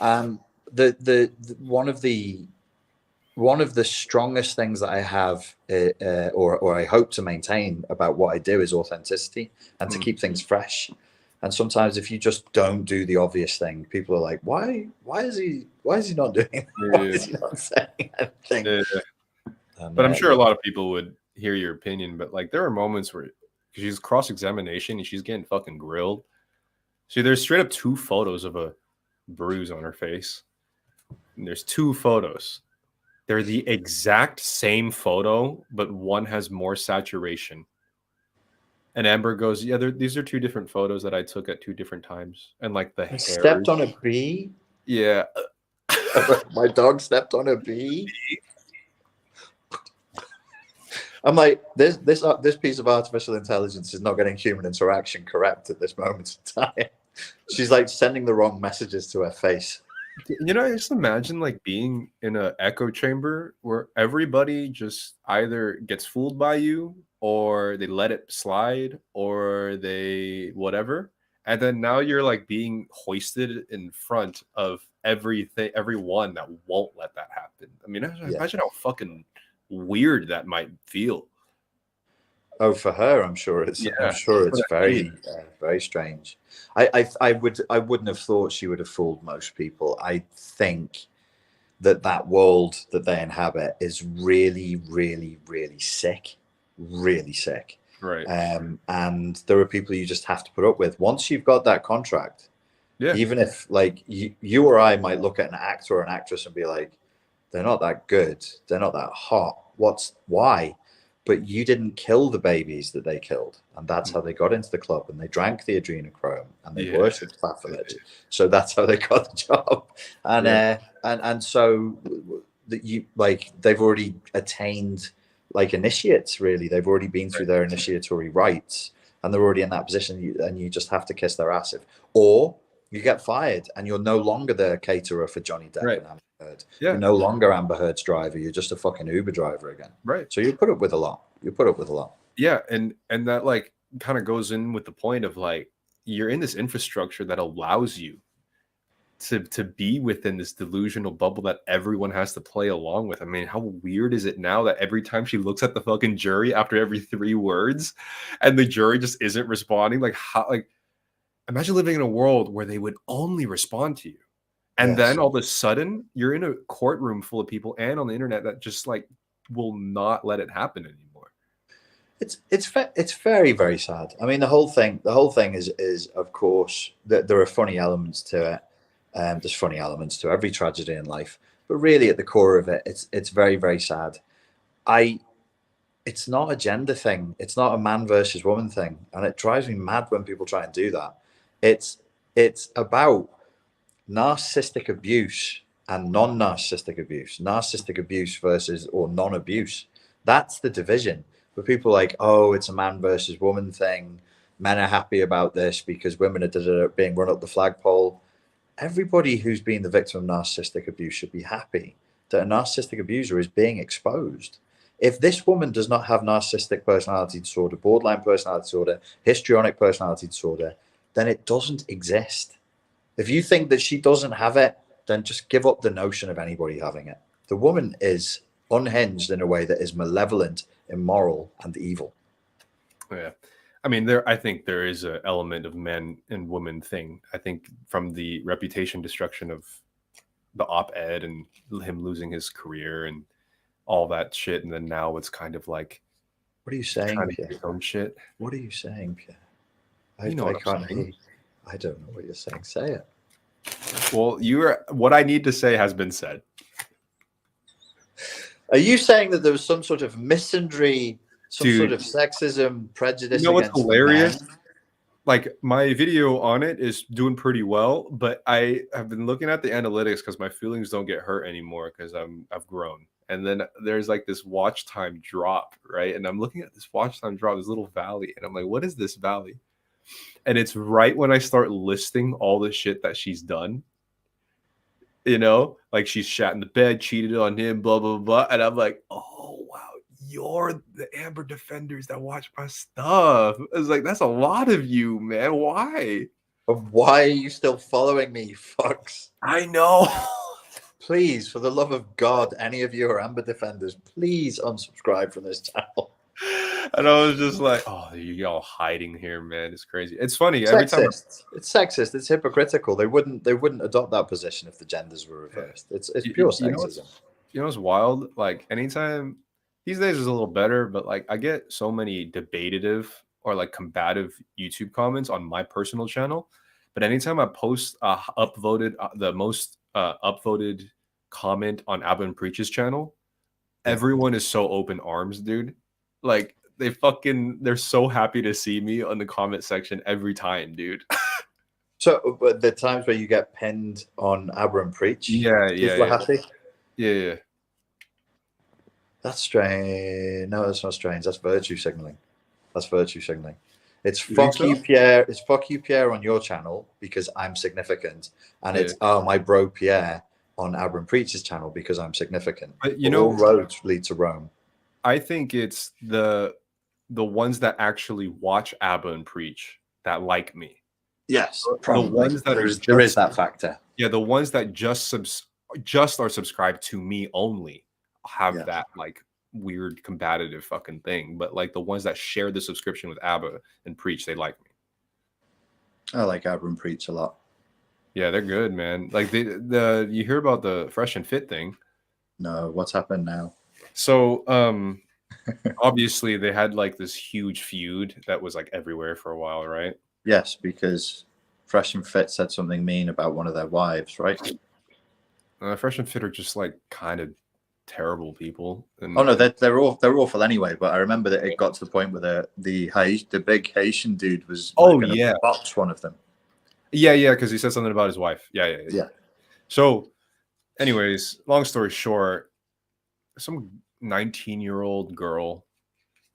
One of the strongest things that I have, or I hope to maintain about what I do, is authenticity and to keep things fresh. And sometimes if you just don't do the obvious thing, people are like, why is he not doing that? Why is he not saying anything? Yeah. But I'm sure a lot of people would hear your opinion, but like there are moments where she's cross-examination and she's getting fucking grilled. See, there's straight up 2 photos of a bruise on her face. And there's 2 photos. They're the exact same photo, but one has more saturation. And Amber goes, yeah, these are 2 different photos that I took at 2 different times. And like the hair. Stepped on a bee? Yeah. My dog stepped on a bee? I'm like, this piece of artificial intelligence is not getting human interaction correct at this moment in time. She's like sending the wrong messages to her face. You know, I just imagine like being in an echo chamber where everybody just either gets fooled by you or they let it slide or they whatever. And then now you're like being hoisted in front of everyone that won't let that happen. I mean, imagine how fucking weird that might feel. Oh, for her, I'm sure it's very very strange. I wouldn't have thought she would have fooled most people. I think that world that they inhabit is really, really, really sick, really sick. Right. And there are people you just have to put up with once you've got that contract. Yeah. Even if like you or I might look at an actor or an actress and be like, they're not that good, they're not that hot. Why? But you didn't kill the babies that they killed, and that's how they got into the club, and they drank the adrenochrome, and they worshipped Baphomet. So that's how they got the job, and so that you like they've already attained like initiates. Really, they've already been through their initiatory rites, and they're already in that position. And you just have to kiss their ass, or you get fired, and you're no longer the caterer for Johnny Depp and Amber Heard. Yeah. You're no longer Amber Heard's driver. You're just a fucking Uber driver again. Right. So you put up with a lot. Yeah, and that like kind of goes in with the point of like you're in this infrastructure that allows you to be within this delusional bubble that everyone has to play along with. I mean, how weird is it now that every time she looks at the fucking jury after every 3 words, and the jury just isn't responding? Like how like. Imagine living in a world where they would only respond to you. And then all of a sudden you're in a courtroom full of people and on the internet that just like will not let it happen anymore. It's very, very sad. I mean, the whole thing is of course that there are funny elements to it. There's funny elements to every tragedy in life, but really at the core of it, it's very, very sad. It's not a gender thing. It's not a man versus woman thing. And it drives me mad when people try and do that. It's about narcissistic abuse and non-narcissistic abuse. Narcissistic abuse versus or non-abuse. That's the division. But people are like, oh, it's a man versus woman thing. Men are happy about this because women are being run up the flagpole. Everybody who's been the victim of narcissistic abuse should be happy that a narcissistic abuser is being exposed. If this woman does not have narcissistic personality disorder, borderline personality disorder, histrionic personality disorder, then it doesn't exist. If you think that she doesn't have it, then just give up the notion of anybody having it. The woman is unhinged in a way that is malevolent, immoral, and evil. Yeah. I mean, I think there is an element of men and women thing. I think from the reputation destruction of the op-ed and him losing his career and all that shit, and then now it's kind of like What are you saying, trying to Pierre? get his own shit. What are you saying, Pierre? You know what I I'm can't saying. hear. I don't know what you're saying. Say it. Well, what I need to say has been said. Are you saying that there was some sort of misandry, some Dude, sort of sexism, prejudice you know what's against hilarious? men? Like my video on it is doing pretty well, but I have been looking at the analytics because my feelings don't get hurt anymore because I've grown. And then there's like this watch time drop, right? And I'm looking at this watch time drop, this little valley, and I'm like, what is this valley? And it's right when I start listing all the shit that she's done. You know, like she's shat in the bed, cheated on him, blah, blah, blah. And I'm like, oh, wow, you're the Amber Defenders that watch my stuff. I was like, that's a lot of you, man. Why? Why are you still following me, you fucks? I know. Please, for the love of God, any of you who are Amber Defenders, please unsubscribe from this channel. And I was just like, oh, you all hiding here, man. It's crazy. It's funny. Every time It's sexist. It's hypocritical. They wouldn't adopt that position if the genders were reversed. It's pure sexism. You know what's wild? Like anytime these days is a little better, but like I get so many debative or like combative YouTube comments on my personal channel. But anytime I post upvoted the most upvoted comment on Abba and Preach's channel, everyone is so open arms, dude. Like they're so happy to see me on the comment section every time, dude. So the times where you get pinned on Abba and Preach, yeah. happy. Yeah. That's strange. No, that's not strange. That's virtue signaling. It's fuck you, Pierre. It's fuck you, Pierre, on your channel because I'm significant, and it's my bro Pierre on Abba and Preach's channel because I'm significant. But all roads lead to Rome. I think it's the ones that actually watch Abba and Preach that like me. Yes, probably. The ones that there is that factor. Yeah, the ones that just are subscribed to me only have that like weird combative fucking thing. But like the ones that share the subscription with Abba and Preach, they like me. I like Abba and Preach a lot. Yeah, they're good, man. Like the you hear about the Fresh and Fit thing? No, what's happened now? So obviously they had like this huge feud that was like everywhere for a while, right? Yes, because Fresh and Fit said something mean about one of their wives, right? Fresh and Fit are just like kind of terrible people. And oh no, they're awful anyway. But I remember that it got to the point where the big Haitian dude was box one of them. Yeah, because he said something about his wife. Yeah. So, anyways, long story short, some 19-year-old girl,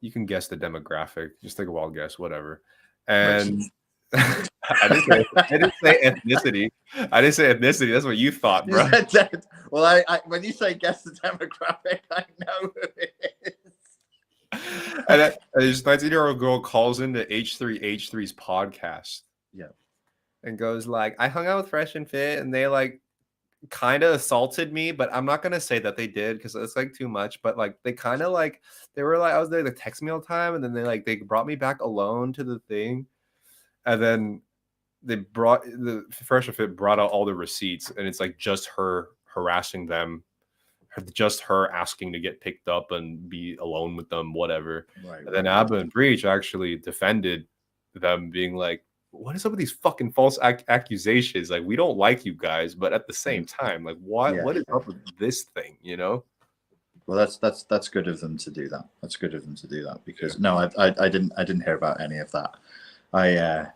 you can guess the demographic. Just take a wild guess, whatever. And I didn't say ethnicity. I didn't say ethnicity. That's what you thought, bro. Well, I when you say guess the demographic, I know who it is. And this 19-year-old girl calls into H3H3's podcast. Yeah. And goes like, I hung out with Fresh and Fit and they like kind of assaulted me, but I'm not gonna say that they did because it's like too much. But like they kind of like they were like I was there, they text me all the time, and then they brought me back alone to the thing, and then they brought the Fresh and Fit brought out all the receipts, and it's like just her harassing them, just her asking to get picked up and be alone with them, whatever. Right, and then Abba and Breach actually defended them, being like, what is up with these fucking false accusations? Like, we don't like you guys, but at the same time, like, what is up with this thing? You know? Well, that's good of them to do that. That's good of them to do that because no, I didn't hear about any of that. I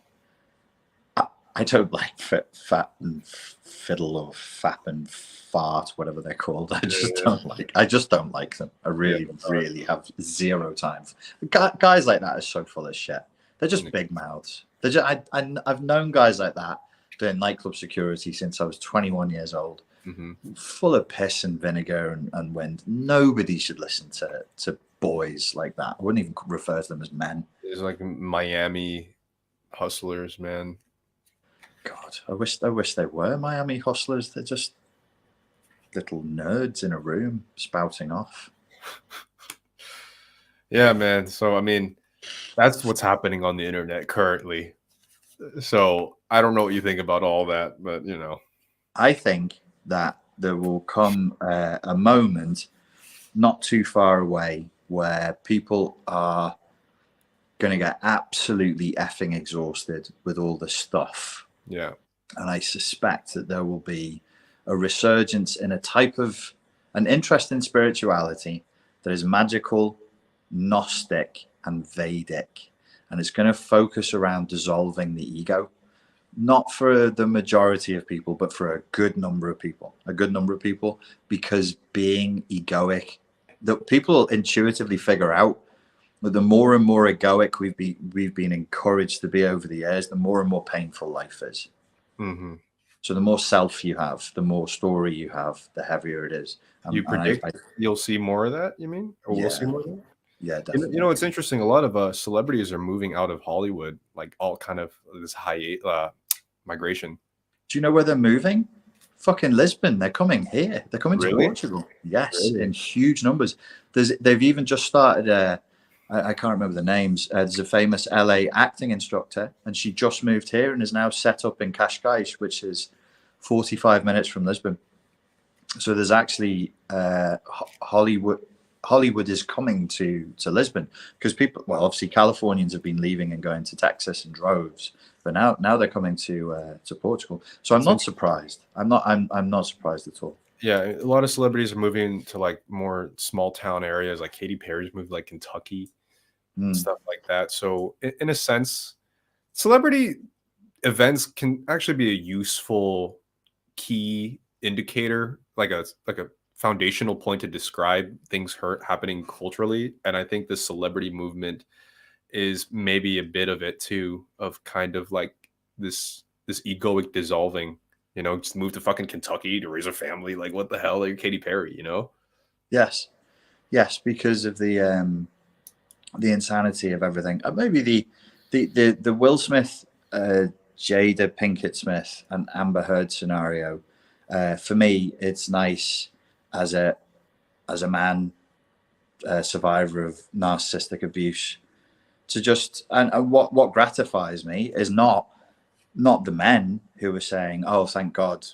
don't like fat and fiddle or fap and fart, whatever they're called. I just don't like them. I really have zero time. Guys like that are so full of shit. They're just big mouths. They're just, I've known guys like that doing nightclub security since I was 21 years old. Full of piss and vinegar and wind. Nobody should listen to boys like that. I wouldn't even refer to them as men. It's like Miami hustlers, man. God, I wish they were Miami hustlers. They're just little nerds in a room spouting off. Yeah, man. So I mean, That's what's happening on the internet currently. So I don't know what you think about all that, but you know. I think that there will come a moment not too far away where people are going to get absolutely effing exhausted with all the stuff. Yeah. And I suspect that there will be a resurgence in a type of an interest in spirituality that is magical, Gnostic, and Vedic. And it's going to focus around dissolving the ego, not for the majority of people, but for a good number of people, because being egoic, that people intuitively figure out. But the more and more egoic we've been encouraged to be over the years, the more and more painful life is. Mm-hmm. So the more self you have, the more story you have, the heavier it is. You predict you'll see more of that, you mean? Or we'll see more of that? Yeah, definitely. You know, it's interesting. A lot of celebrities are moving out of Hollywood, like all kind of this high migration. Do you know where they're moving? Fucking Lisbon. They're coming here. They're coming to Portugal. Yes, Really? in huge numbers. They've even just started I can't remember the names. There's a famous LA acting instructor, and she just moved here and is now set up in Cascais, which is 45 minutes from Lisbon. So there's actually Hollywood is coming to Lisbon, because people, well, obviously Californians have been leaving and going to Texas in droves, but now they're coming to Portugal. So I'm not surprised. I'm not surprised at all. Yeah, a lot of celebrities are moving to like more small town areas. Like Katy Perry's moved like Kentucky, stuff like that. So in a sense, celebrity events can actually be a useful key indicator, like a foundational point to describe things happening culturally. And I think the celebrity movement is maybe a bit of it too, of kind of like this egoic dissolving. You know, just move to fucking Kentucky to raise a family. Like, what the hell? Like Katy Perry, you know? Yes, because of the insanity of everything. Maybe the Will Smith, Jada Pinkett Smith, and Amber Heard scenario. For me, it's nice as a man, survivor of narcissistic abuse, to just and what gratifies me is not the men who are saying, "Oh, thank God,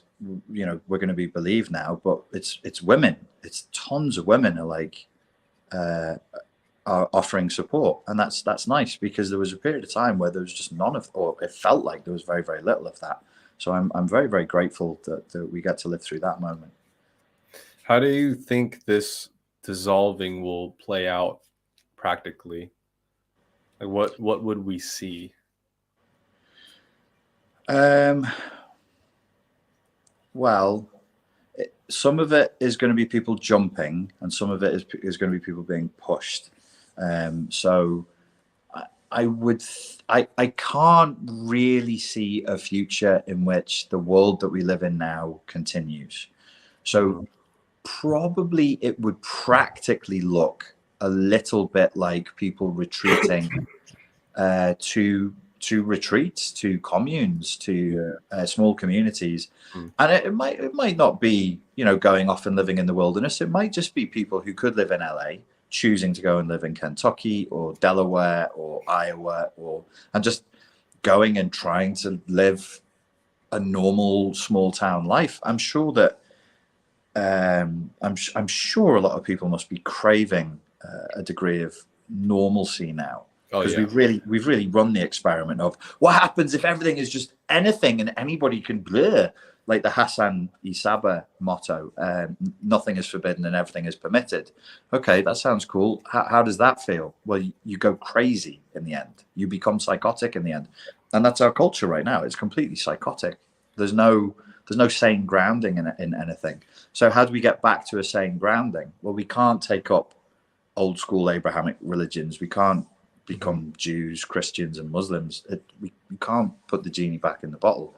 you know, we're going to be believed now," but it's women. It's tons of women are like are offering support, and that's nice, because there was a period of time where there was just none of, or it felt like there was very, very little of that. So I'm very, very grateful that we got to live through that moment. How do you think this dissolving will play out practically? Like, what would we see? Well, some of it is going to be people jumping, and some of it is going to be people being pushed. So I can't really see a future in which the world that we live in now continues. So probably it would practically look a little bit like people retreating to retreats, to communes, to small communities. And it might not be, you know, going off and living in the wilderness. It might just be people who could live in LA choosing to go and live in Kentucky or Delaware or Iowa, and just going and trying to live a normal small town life. I'm sure that I'm sure a lot of people must be craving a degree of normalcy now, because we've really run the experiment of what happens if everything is just anything and anybody can blur, like the Hassan Isaba motto, nothing is forbidden and everything is permitted. Okay, that sounds cool. How does that feel? Well, you go crazy in the end. You become psychotic in the end. And that's our culture right now. It's completely psychotic. There's no sane grounding in anything. So how do we get back to a sane grounding? Well, we can't take up old school Abrahamic religions. We can't become Jews, Christians, and Muslims. We can't put the genie back in the bottle.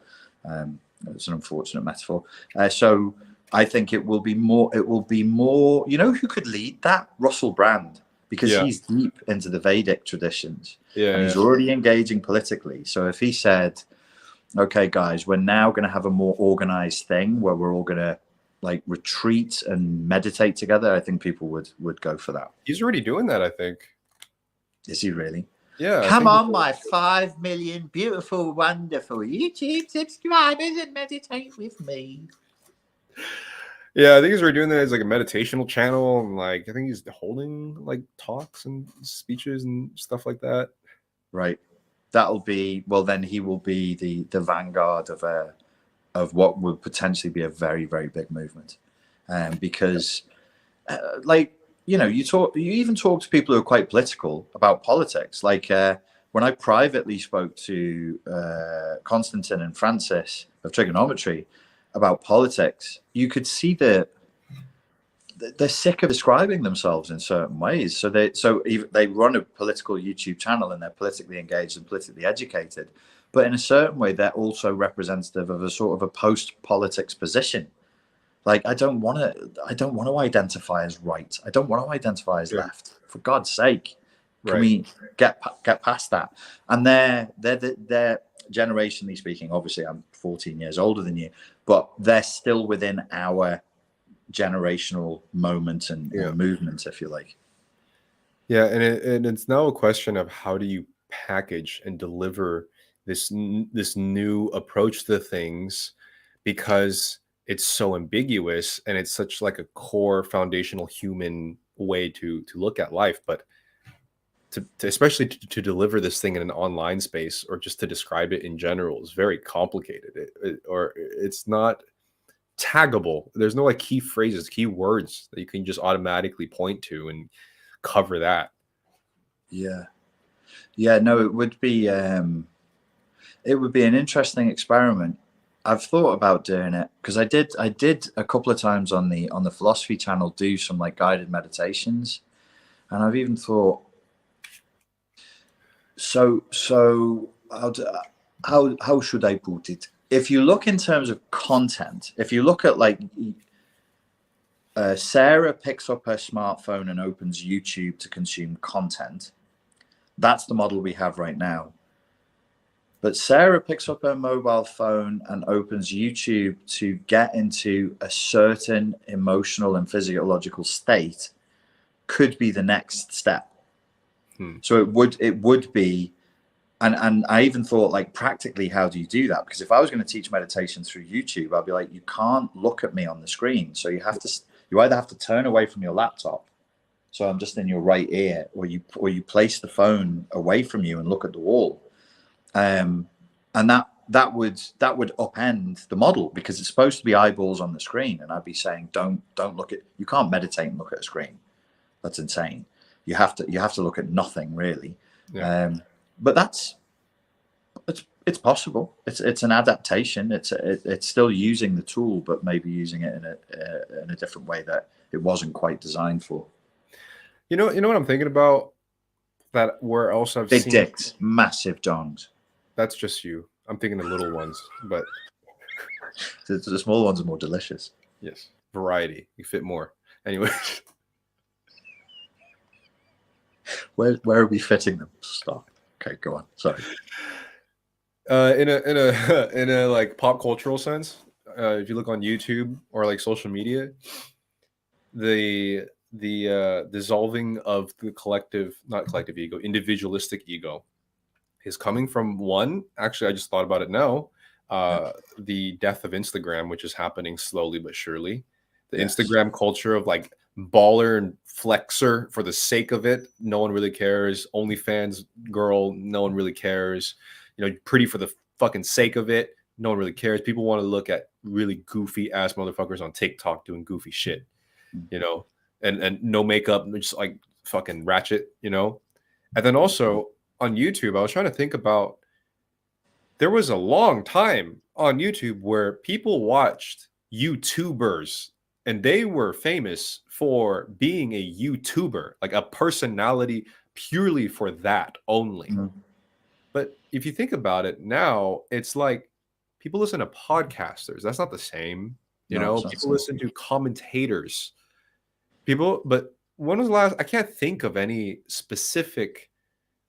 It's an unfortunate metaphor. So I think it will be more. You know who could lead that? Russell Brand, because he's deep into the Vedic traditions, and he's already engaging politically. So if he said, "Okay, guys, we're now going to have a more organized thing where we're all going to like retreat and meditate together," I think people would go for that. He's already doing that, I think. Is he really? Yeah, I Come think on, my 5 million beautiful, wonderful YouTube subscribers and meditate with me. yeah, I think he's doing that as like a meditational channel, and like I think he's holding like talks and speeches and stuff like that. Right. That'll be, well, then he will be the vanguard of what would potentially be a very, very big movement. Because like, you know, you even talk to people who are quite political about politics. Like when I privately spoke to Konstantin and Francis of trigonometry about politics, you could see that they're sick of describing themselves in certain ways. So they run a political YouTube channel and they're politically engaged and politically educated, but in a certain way they're also representative of a sort of a post-politics position. Like I don't want to identify as right. I don't want to identify as left. For God's sake, can we get past that? And they're generationally speaking. Obviously, I'm 14 years older than you, but they're still within our generational moment and movement, if you like. Yeah, and it's now a question of how do you package and deliver this new approach to things, because it's so ambiguous and it's such like a core foundational human way to look at life, but to especially to deliver this thing in an online space or just to describe it in general is very complicated. Or it's not taggable. There's no like key phrases, key words that you can just automatically point to and cover that. No, it would be an interesting experiment. I've thought about doing it because I did a couple of times on the philosophy channel do some like guided meditations, and I've even thought so how should I put it? If you look in terms of content, if you look at like Sarah picks up her smartphone and opens YouTube to consume content, that's the model we have right now. But Sarah picks up her mobile phone and opens YouTube to get into a certain emotional and physiological state could be the next step. So it would be, and I even thought like practically, how do you do that? Because if I was going to teach meditation through YouTube, I'd be like, you can't look at me on the screen. So you either have to turn away from your laptop, so I'm just in your right ear, or you place the phone away from you and look at the wall. And that would upend the model, because it's supposed to be eyeballs on the screen, and I'd be saying don't look at, you can't meditate and look at a screen. That's insane. You have to look at nothing really. But it's possible. It's an adaptation. It's still using the tool, but maybe using it in a different way that it wasn't quite designed for. You know what I'm thinking about? That where else I've big seen dicks, massive dongs. That's just you. I'm thinking the little ones, but the small ones are more delicious. Yes, variety. You fit more. Anyway, where are we fitting them? Stop. Okay, go on. Sorry. In a like pop cultural sense, if you look on YouTube or like social media, the dissolving of the not collective ego, individualistic ego is coming from one. Actually, I just thought about it now. The death of Instagram, which is happening slowly but surely. The Instagram culture of like baller and flexer for the sake of it. No one really cares. OnlyFans girl, no one really cares. You know, pretty for the fucking sake of it. No one really cares. People want to look at really goofy ass motherfuckers on TikTok doing goofy shit, you know, and no makeup, just like fucking ratchet, you know. And then also on YouTube, I was trying to think about, there was a long time on YouTube where people watched YouTubers and they were famous for being a YouTuber, like a personality purely for that only. Mm-hmm. But if you think about it now, it's like people listen to podcasters. That's not the same. You know, people listen to commentators. But when was the last? I can't think of any specific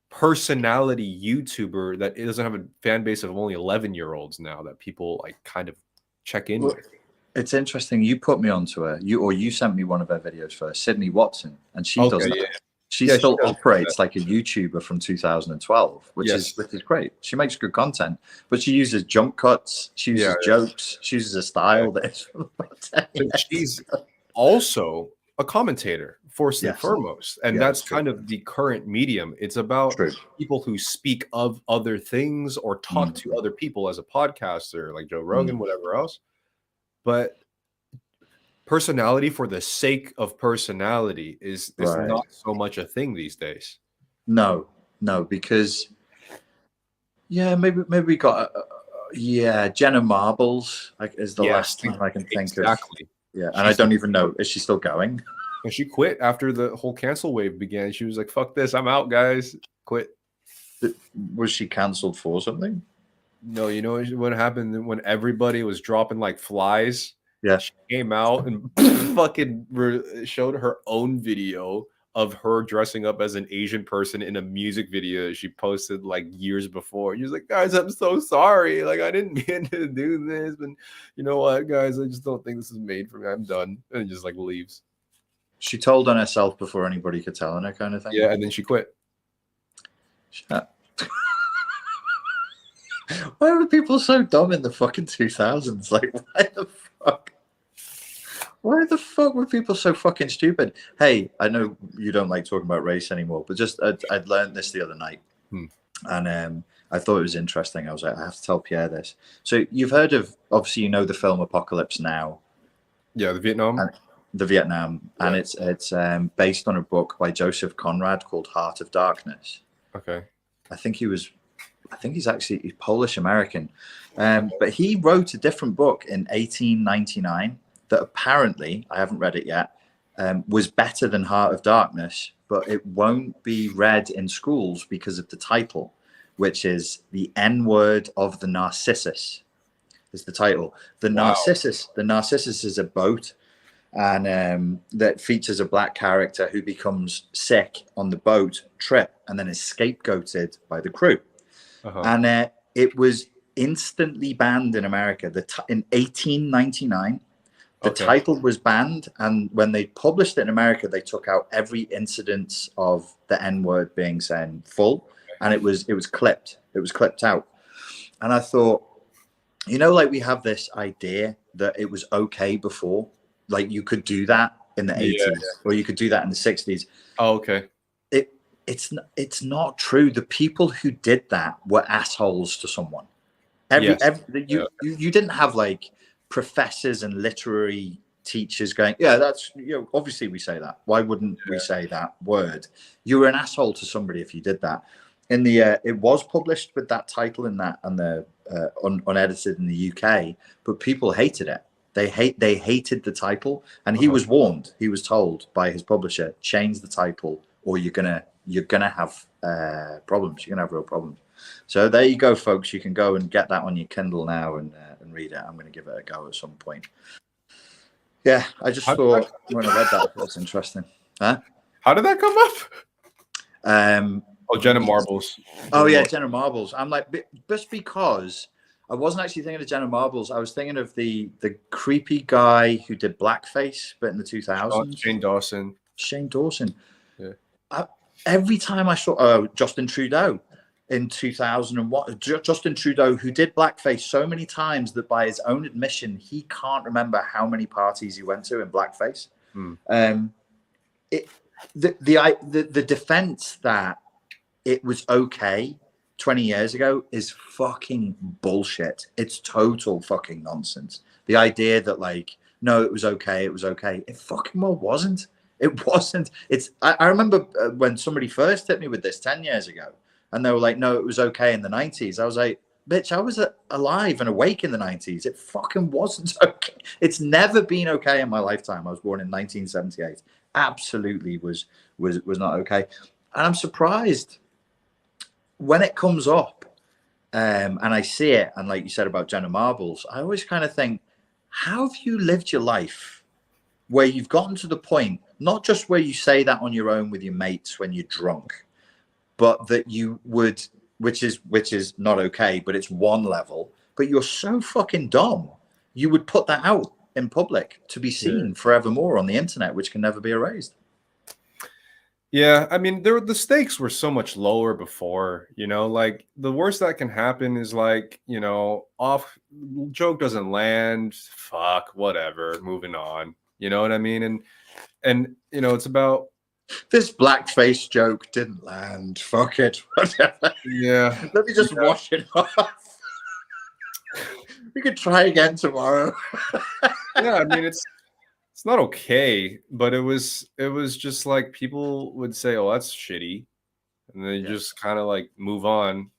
personality YouTuber that it doesn't have a fan base of only 11-year-olds now that people like kind of check in with. It's interesting. You put me onto her. You sent me one of her videos first, Sydney Watson, and she does that. She Yeah, she still does. operates like a YouTuber from 2012, which Yes. is great. She makes good content, but she uses jump cuts, she uses Yeah. jokes, she uses a style that is from about 10 So years she's ago. also a commentator, first and Yes. foremost. And Yeah, that's it's true. kind of the current medium. It's about True. people who speak of other things or talk to other people as a podcaster, like Joe Rogan, whatever else. But personality for the sake of personality is Right. not so much a thing these days. No, because maybe we got Jenna Marbles like is the last time I can think of. Exactly. Yeah, and I don't even know, is she still going? And she quit after the whole cancel wave began. She was like, "Fuck this, I'm out, guys." Quit. Was she cancelled for something? No, you know what happened when everybody was dropping like flies? Yeah. She came out and fucking showed her own video of her dressing up as an Asian person in a music video she posted like years before. She was like, "Guys, I'm so sorry. Like, I didn't mean to do this, but you know what, guys? I just don't think this is made for me. I'm done." And just like leaves. She told on herself before anybody could tell on her, kind of thing. Yeah, and then she quit. Why were people so dumb in the fucking 2000s? Like, why the fuck? Why the fuck were people so fucking stupid? Hey, I know you don't like talking about race anymore, but just I'd learned this the other night, and I thought it was interesting. I was like, I have to tell Pierre this. So you've heard of, obviously, you know the film Apocalypse Now. Yeah, the Vietnam. And it's based on a book by Joseph Conrad called Heart of Darkness. Okay. I think he's actually Polish American, but he wrote a different book in 1899 that apparently, I haven't read it yet, was better than Heart of Darkness, but it won't be read in schools because of the title, which is The N-Word of the Narcissus, is the title. The Narcissus is a boat, and that features a black character who becomes sick on the boat trip and then is scapegoated by the crew. And it was instantly banned in America. In 1899, the title was banned, and when they published it in America, they took out every incidence of the N-word being said full, and it was clipped. It was clipped out. And I thought, you know, like we have this idea that it was okay before, like you could do that in the 80s or you could do that in the 60s. Oh, okay. It's not true. The people who did that were assholes to someone. You didn't have like professors and literary teachers going, yeah, that's, you know, obviously we say that. Why wouldn't we say that word? You were an asshole to somebody if you did that. In the it was published with that title in that and the unedited in the UK, but people hated it. They hated the title, and he was warned. He was told by his publisher, change the title, or you're gonna have problems. You're gonna have real problems. So there you go, folks. You can go and get that on your Kindle now and read it. I'm gonna give it a go at some point. Yeah, I just thought when I read that, that's interesting. Huh? How did that come up? Jenna Marbles. Jenna Marbles. I'm like, just because I wasn't actually thinking of Jenna Marbles. I was thinking of the creepy guy who did blackface, but in the 2000s. Shane Dawson. Yeah. Every time I saw Justin Trudeau in 2001, Justin Trudeau, who did blackface so many times that by his own admission, he can't remember how many parties he went to in blackface. The defense that it was okay 20 years ago is fucking bullshit. It's total fucking nonsense. The idea that like, no, it was okay. It fucking well wasn't. It wasn't. I remember when somebody first hit me with this 10 years ago and they were like, no, it was okay in the 90s. I was like, bitch, I was alive and awake in the 90s. It fucking wasn't okay. It's never been okay in my lifetime. I was born in 1978. Absolutely was not okay. And I'm surprised when it comes up and I see it, and like you said about Jenna Marbles, I always kind of think, how have you lived your life where you've gotten to the point, not just where you say that on your own with your mates when you're drunk, but that you would, which is not okay, but it's one level, but you're so fucking dumb, you would put that out in public to be seen forevermore on the internet, which can never be erased. Yeah, I mean, the stakes were so much lower before, you know, like the worst that can happen is like, you know, off joke doesn't land, fuck, whatever, moving on. You know what I mean? And you know, it's about This blackface joke didn't land. Fuck it. Whatever. yeah. Let me just wash it off. We could try again tomorrow. Yeah, I mean it's not okay, but it was just like people would say, "Oh, that's shitty." And then you just kind of like move on.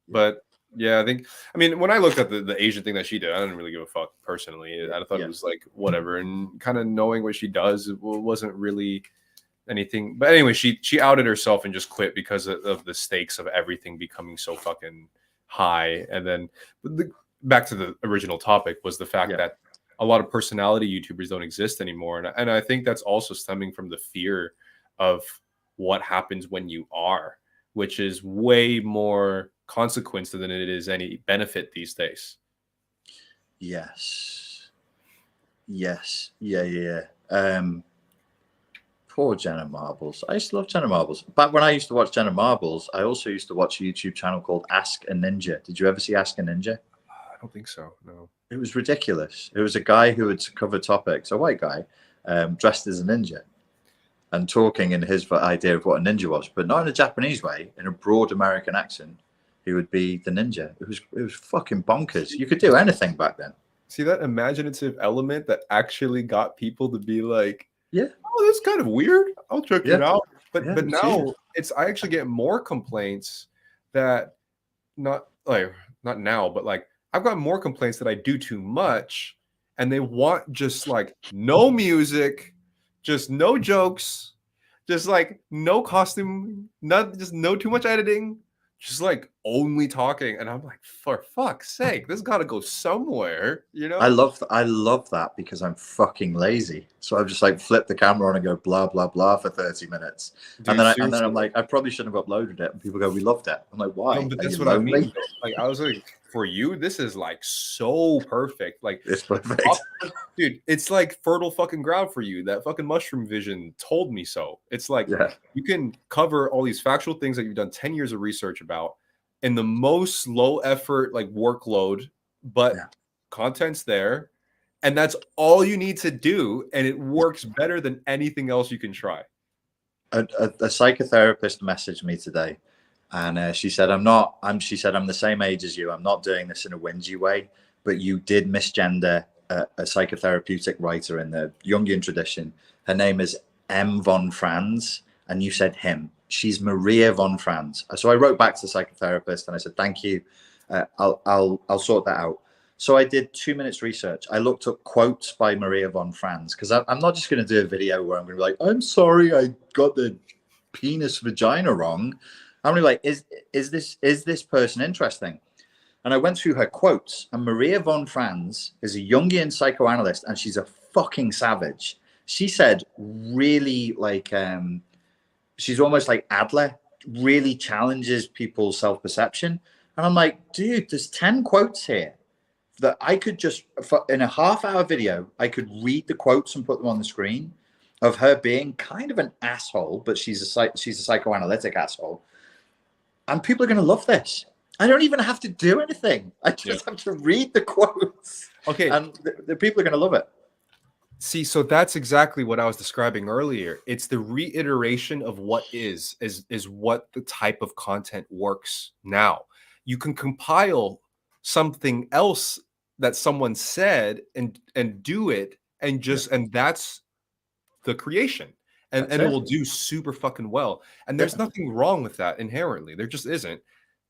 But yeah, I mean, when I looked at the Asian thing that she did, I didn't really give a fuck personally. I thought it was like whatever, and kind of knowing what she does, it wasn't really anything. But anyway, she outed herself and just quit because of the stakes of everything becoming so fucking high. And then back to the original topic was the fact that a lot of personality YouTubers don't exist anymore, and I think that's also stemming from the fear of what happens when you are, which is way more consequence than it is any benefit these days. Yes. Yes. Yeah. Poor Jenna Marbles. I used to love Jenna Marbles. But when I used to watch Jenna Marbles, I also used to watch a YouTube channel called Ask a Ninja. Did you ever see Ask a Ninja? I don't think so. No. It was ridiculous. It was a guy who would cover topics, a white guy, dressed as a ninja, and talking in his idea of what a ninja was, but not in a Japanese way, in a broad American accent. He would be the ninja. It was fucking bonkers. You could do anything back then. See that imaginative element that actually got people to be like, yeah, oh, that's kind of weird. I'll check it out. But now I actually get more complaints that not now, but like I've got more complaints that I do too much, and they want just like no music, just no jokes, just like no costume, just no too much editing, just like only talking. And I'm like, for fuck's sake, this got to go somewhere, you know? I love that because I'm fucking lazy. So I've just like flipped the camera on and go blah blah blah for 30 minutes, dude, and then I'm like, I probably shouldn't have uploaded it. And people go, we loved it. I'm like, why? No, but that's what I mean. Like I was like, for you, this is like so perfect. Like it's perfect, dude. It's like fertile fucking ground for you. That fucking mushroom vision told me so. It's like you can cover all these factual things that you've done 10 years of research about in the most low effort like workload, but content's there, and that's all you need to do, and it works better than anything else you can try. A psychotherapist messaged me today, and she said, I'm the same age as you. I'm not doing this in a whingy way, but you did misgender a psychotherapeutic writer in the Jungian tradition. Her name is M. von Franz, and you said him. She's Maria von Franz. So I wrote back to the psychotherapist and I said, thank you. I'll sort that out. So I did 2 minutes research. I looked up quotes by Maria von Franz, because I'm not just going to do a video where I'm going to be like, I'm sorry, I got the penis vagina wrong. I'm going to be like, is this person interesting? And I went through her quotes, and Maria von Franz is a Jungian psychoanalyst, and she's a fucking savage. She said really like, she's almost like Adler, really challenges people's self-perception. And I'm like, dude, there's 10 quotes here that I could just, in a half-hour video, I could read the quotes and put them on the screen of her being kind of an asshole, but she's a psychoanalytic asshole. And people are going to love this. I don't even have to do anything. I just have to read the quotes. Okay. And the people are going to love it. See, so that's exactly what I was describing earlier. It's the reiteration of what is what the type of content works now. You can compile something else that someone said and do it and just and that's the creation. And it will do super fucking well. And there's nothing wrong with that inherently. There just isn't.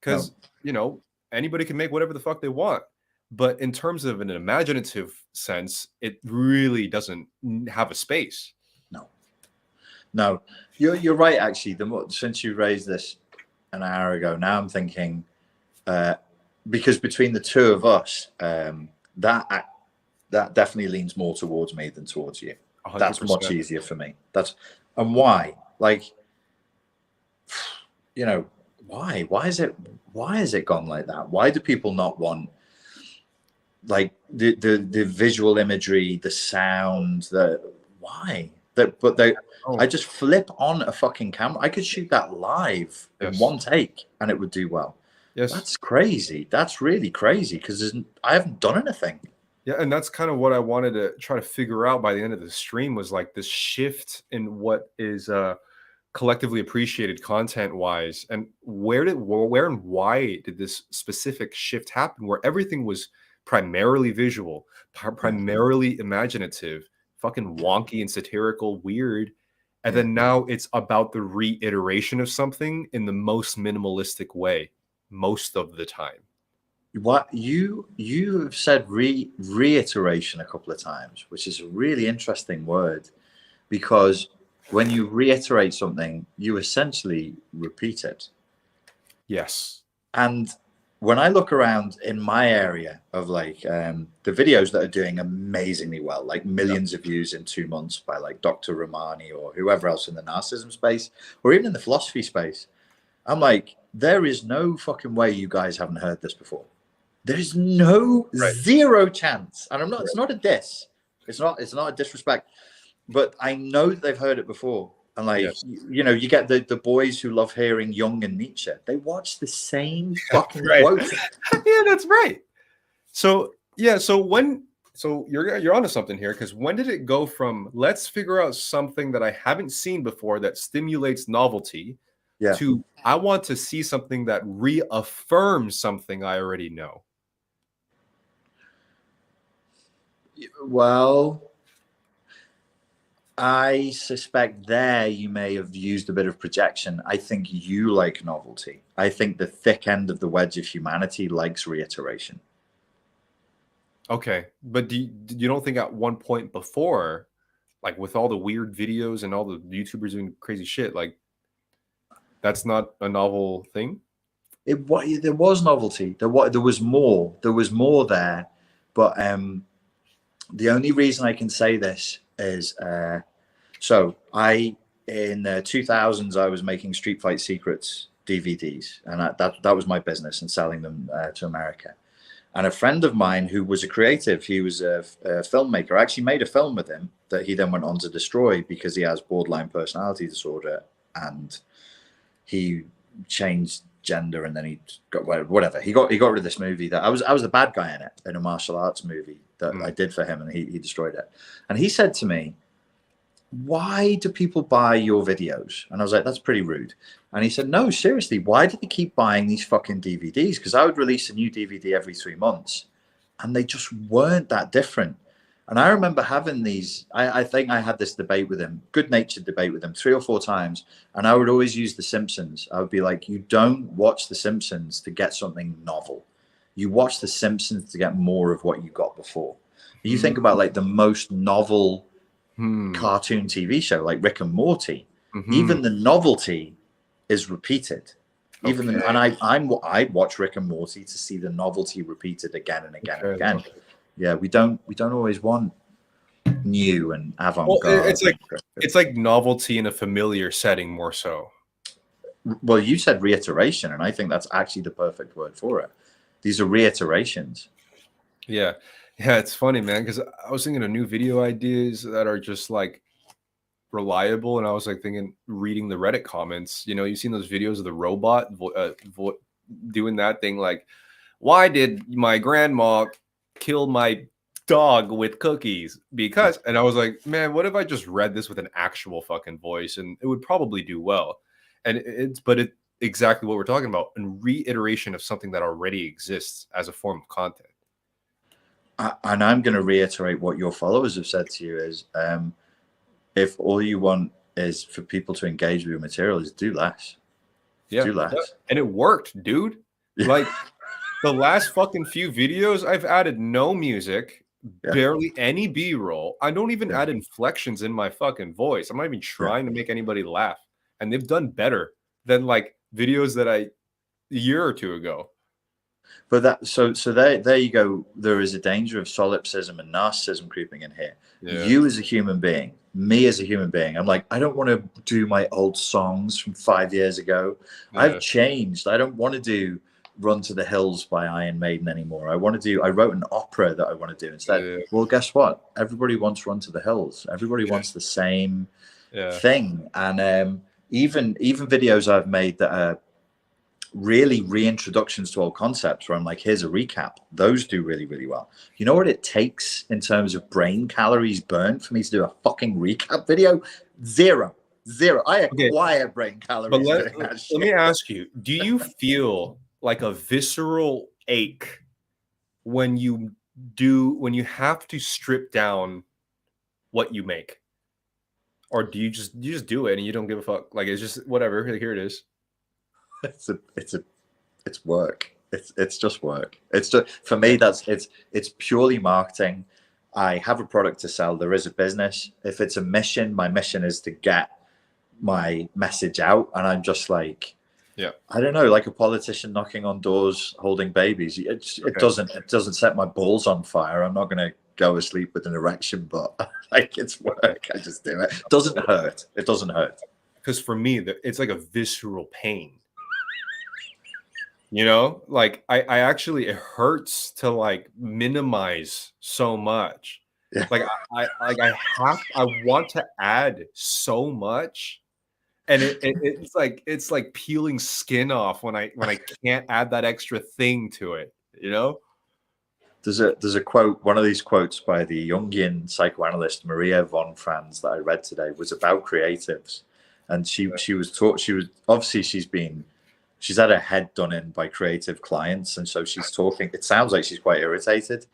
Because you know, anybody can make whatever the fuck they want. But in terms of an imaginative sense, it really doesn't have a space. No, you're right. Actually, since you raised this an hour ago, now I'm thinking, because between the two of us, that definitely leans more towards me than towards you. 100%. That's much easier for me. And why? Like, you know, why? Why is it gone like that? Why do people not want like the visual imagery, the sound, why? I just flip on a fucking camera. I could shoot that live in one take and it would do well. Yes. That's crazy. That's really crazy because I haven't done anything. Yeah, and that's kind of what I wanted to try to figure out by the end of the stream, was like this shift in what is collectively appreciated content wise, and where and why did this specific shift happen, where everything was primarily visual, primarily imaginative, fucking wonky and satirical, weird, and then now it's about the reiteration of something in the most minimalistic way most of the time. What you have said reiteration a couple of times, which is a really interesting word, because when you reiterate something, you essentially repeat it. Yes. And when I look around in my area of like the videos that are doing amazingly well, like millions of views in 2 months by like Dr. Romani or whoever else in the narcissism space, or even in the philosophy space, I'm like, there is no fucking way you guys haven't heard this before. There's no zero chance. And I'm not, it's not a diss. It's not a disrespect, but I know that they've heard it before. And like, you know, you get the boys who love hearing Jung and Nietzsche. They watch the same fucking quotes. Yeah, that's right. So yeah, so you're onto something here, because when did it go from let's figure out something that I haven't seen before that stimulates novelty to I want to see something that reaffirms something I already know? Well, I suspect there you may have used a bit of projection. I think you like novelty. I think the thick end of the wedge of humanity likes reiteration. Okay, but you don't think at one point before, like with all the weird videos and all the YouTubers doing crazy shit, like that's not a novel thing? There was novelty. There was more. There was more there. But the only reason I can say this is, so in the 2000s, I was making Street Fight Secrets DVDs, and that was my business, and selling them to America. And a friend of mine who was a creative, he was a filmmaker. I actually made a film with him that he then went on to destroy because he has borderline personality disorder, and he changed gender, and then he got whatever. He got rid of this movie that I was the bad guy in it, in a martial arts movie that I did for him, and he destroyed it. And he said to me, "Why do people buy your videos?" And I was like, "That's pretty rude." And he said, "No, seriously, why do they keep buying these fucking DVDs?" Because I would release a new DVD every 3 months, and they just weren't that different. And I remember having these, I think I had this debate with him, good-natured debate with him 3 or 4 times. And I would always use The Simpsons. I would be like, you don't watch The Simpsons to get something novel. You watch The Simpsons to get more of what you got before. You think about like the most novel cartoon TV show, like Rick and Morty, even the novelty is repeated. And I watch Rick and Morty to see the novelty repeated again and again and again. Yeah, we don't always want new and avant-garde. Well, it's like novelty in a familiar setting more so. Well, you said reiteration, and I think that's actually the perfect word for it. These are reiterations. Yeah, it's funny, man, because I was thinking of new video ideas that are just like reliable, and I was like thinking, reading the Reddit comments. You know, you've seen those videos of the robot doing that thing, like, why did my grandma kill my dog with cookies? Because, and I was like, man, what if I just read this with an actual fucking voice, and it would probably do well. And it's exactly what we're talking about, a reiteration of something that already exists as a form of content. And I'm going to reiterate what your followers have said to you is, if all you want is for people to engage with your material, is do less. Yeah, do less. And it worked, dude. Like the last fucking few videos, I've added no music, barely any B-roll. I don't even add inflections in my fucking voice. I'm not even trying to make anybody laugh. And they've done better than like videos that a year or 2 ago. But that so there you go. There is a danger of solipsism and narcissism creeping in here. You as a human being, me as a human being, I'm like, I don't want to do my old songs from 5 years ago. I've changed. I don't want to do Run to the Hills by Iron Maiden anymore. I wrote an opera that I want to do instead. Yeah. Well, guess what? Everybody wants Run to the Hills. Everybody wants the same thing. And even videos I've made that are really reintroductions to old concepts where I'm like, here's a recap. Those do really, really well. You know what it takes in terms of brain calories burned for me to do a fucking recap video? Zero. I acquire brain calories. But let me ask you, do you feel like a visceral ache when you have to strip down what you make? Or do you just do it and you don't give a fuck? Like, it's just whatever, here it is. It's work. It's just work. It's just, for me, it's purely marketing. I have a product to sell. There is a business. If it's a mission, my mission is to get my message out. And I'm just like, I don't know, like a politician knocking on doors, holding babies. It doesn't set my balls on fire. I'm not going to go to sleep with an erection, but like, it's work. I just do it. It doesn't hurt. It doesn't hurt. Because for me, it's like a visceral pain. You know, like I actually, it hurts to like minimize so much. Like I want to add so much, and it's like peeling skin off when I can't add that extra thing to it. You know, there's a quote. One of these quotes by the Jungian psychoanalyst Maria von Franz that I read today was about creatives, and she was obviously she's had her head done in by creative clients, and so she's talking. It sounds like she's quite irritated.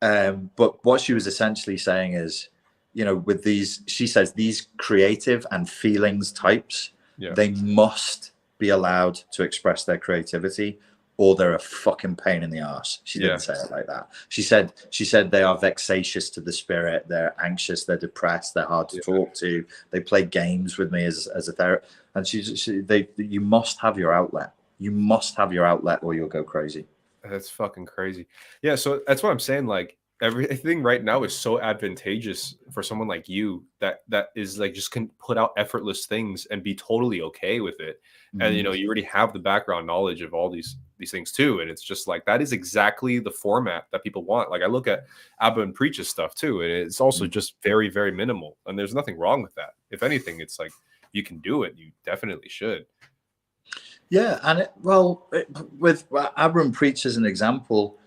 But what she was essentially saying is, you know, with these, she says these creative and feelings types, they must be allowed to express their creativity, or they're a fucking pain in the arse. She didn't say it like that. She said they are vexatious to the spirit. They're anxious. They're depressed. They're hard to talk to. They play games with me as a therapist. And you must have your outlet. You must have your outlet, or you'll go crazy. That's fucking crazy. Yeah, so that's what I'm saying. Like, everything right now is so advantageous for someone like you that is like just can put out effortless things and be totally okay with it. And you know, you already have the background knowledge of all these things too, and it's just like that is exactly the format that people want. Like, I look at Abba and Preach's stuff too, and it's also just very, very minimal, and there's nothing wrong with that. If anything, it's like, you can do it, you definitely should. Yeah, and with Abram Preach as an example,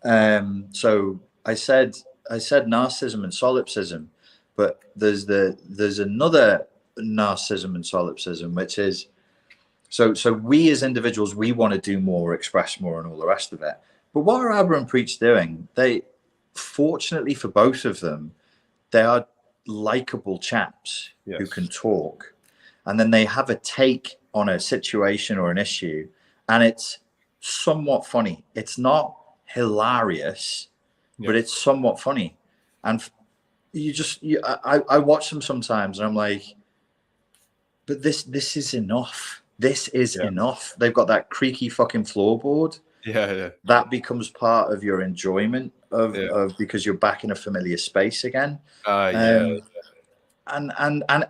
so I said narcissism and solipsism, but there's another narcissism and solipsism, which is so we as individuals, we want to do more, express more, and all the rest of it. But what are Abram Preach doing? They, fortunately for both of them, they are likable chaps who can talk, and then they have a take on a situation or an issue, and it's somewhat funny. It's not hilarious, but it's somewhat funny. And I watch them sometimes, and I'm like, but this is enough. This is enough. They've got that creaky fucking floorboard. That becomes part of your enjoyment of because you're back in a familiar space again. And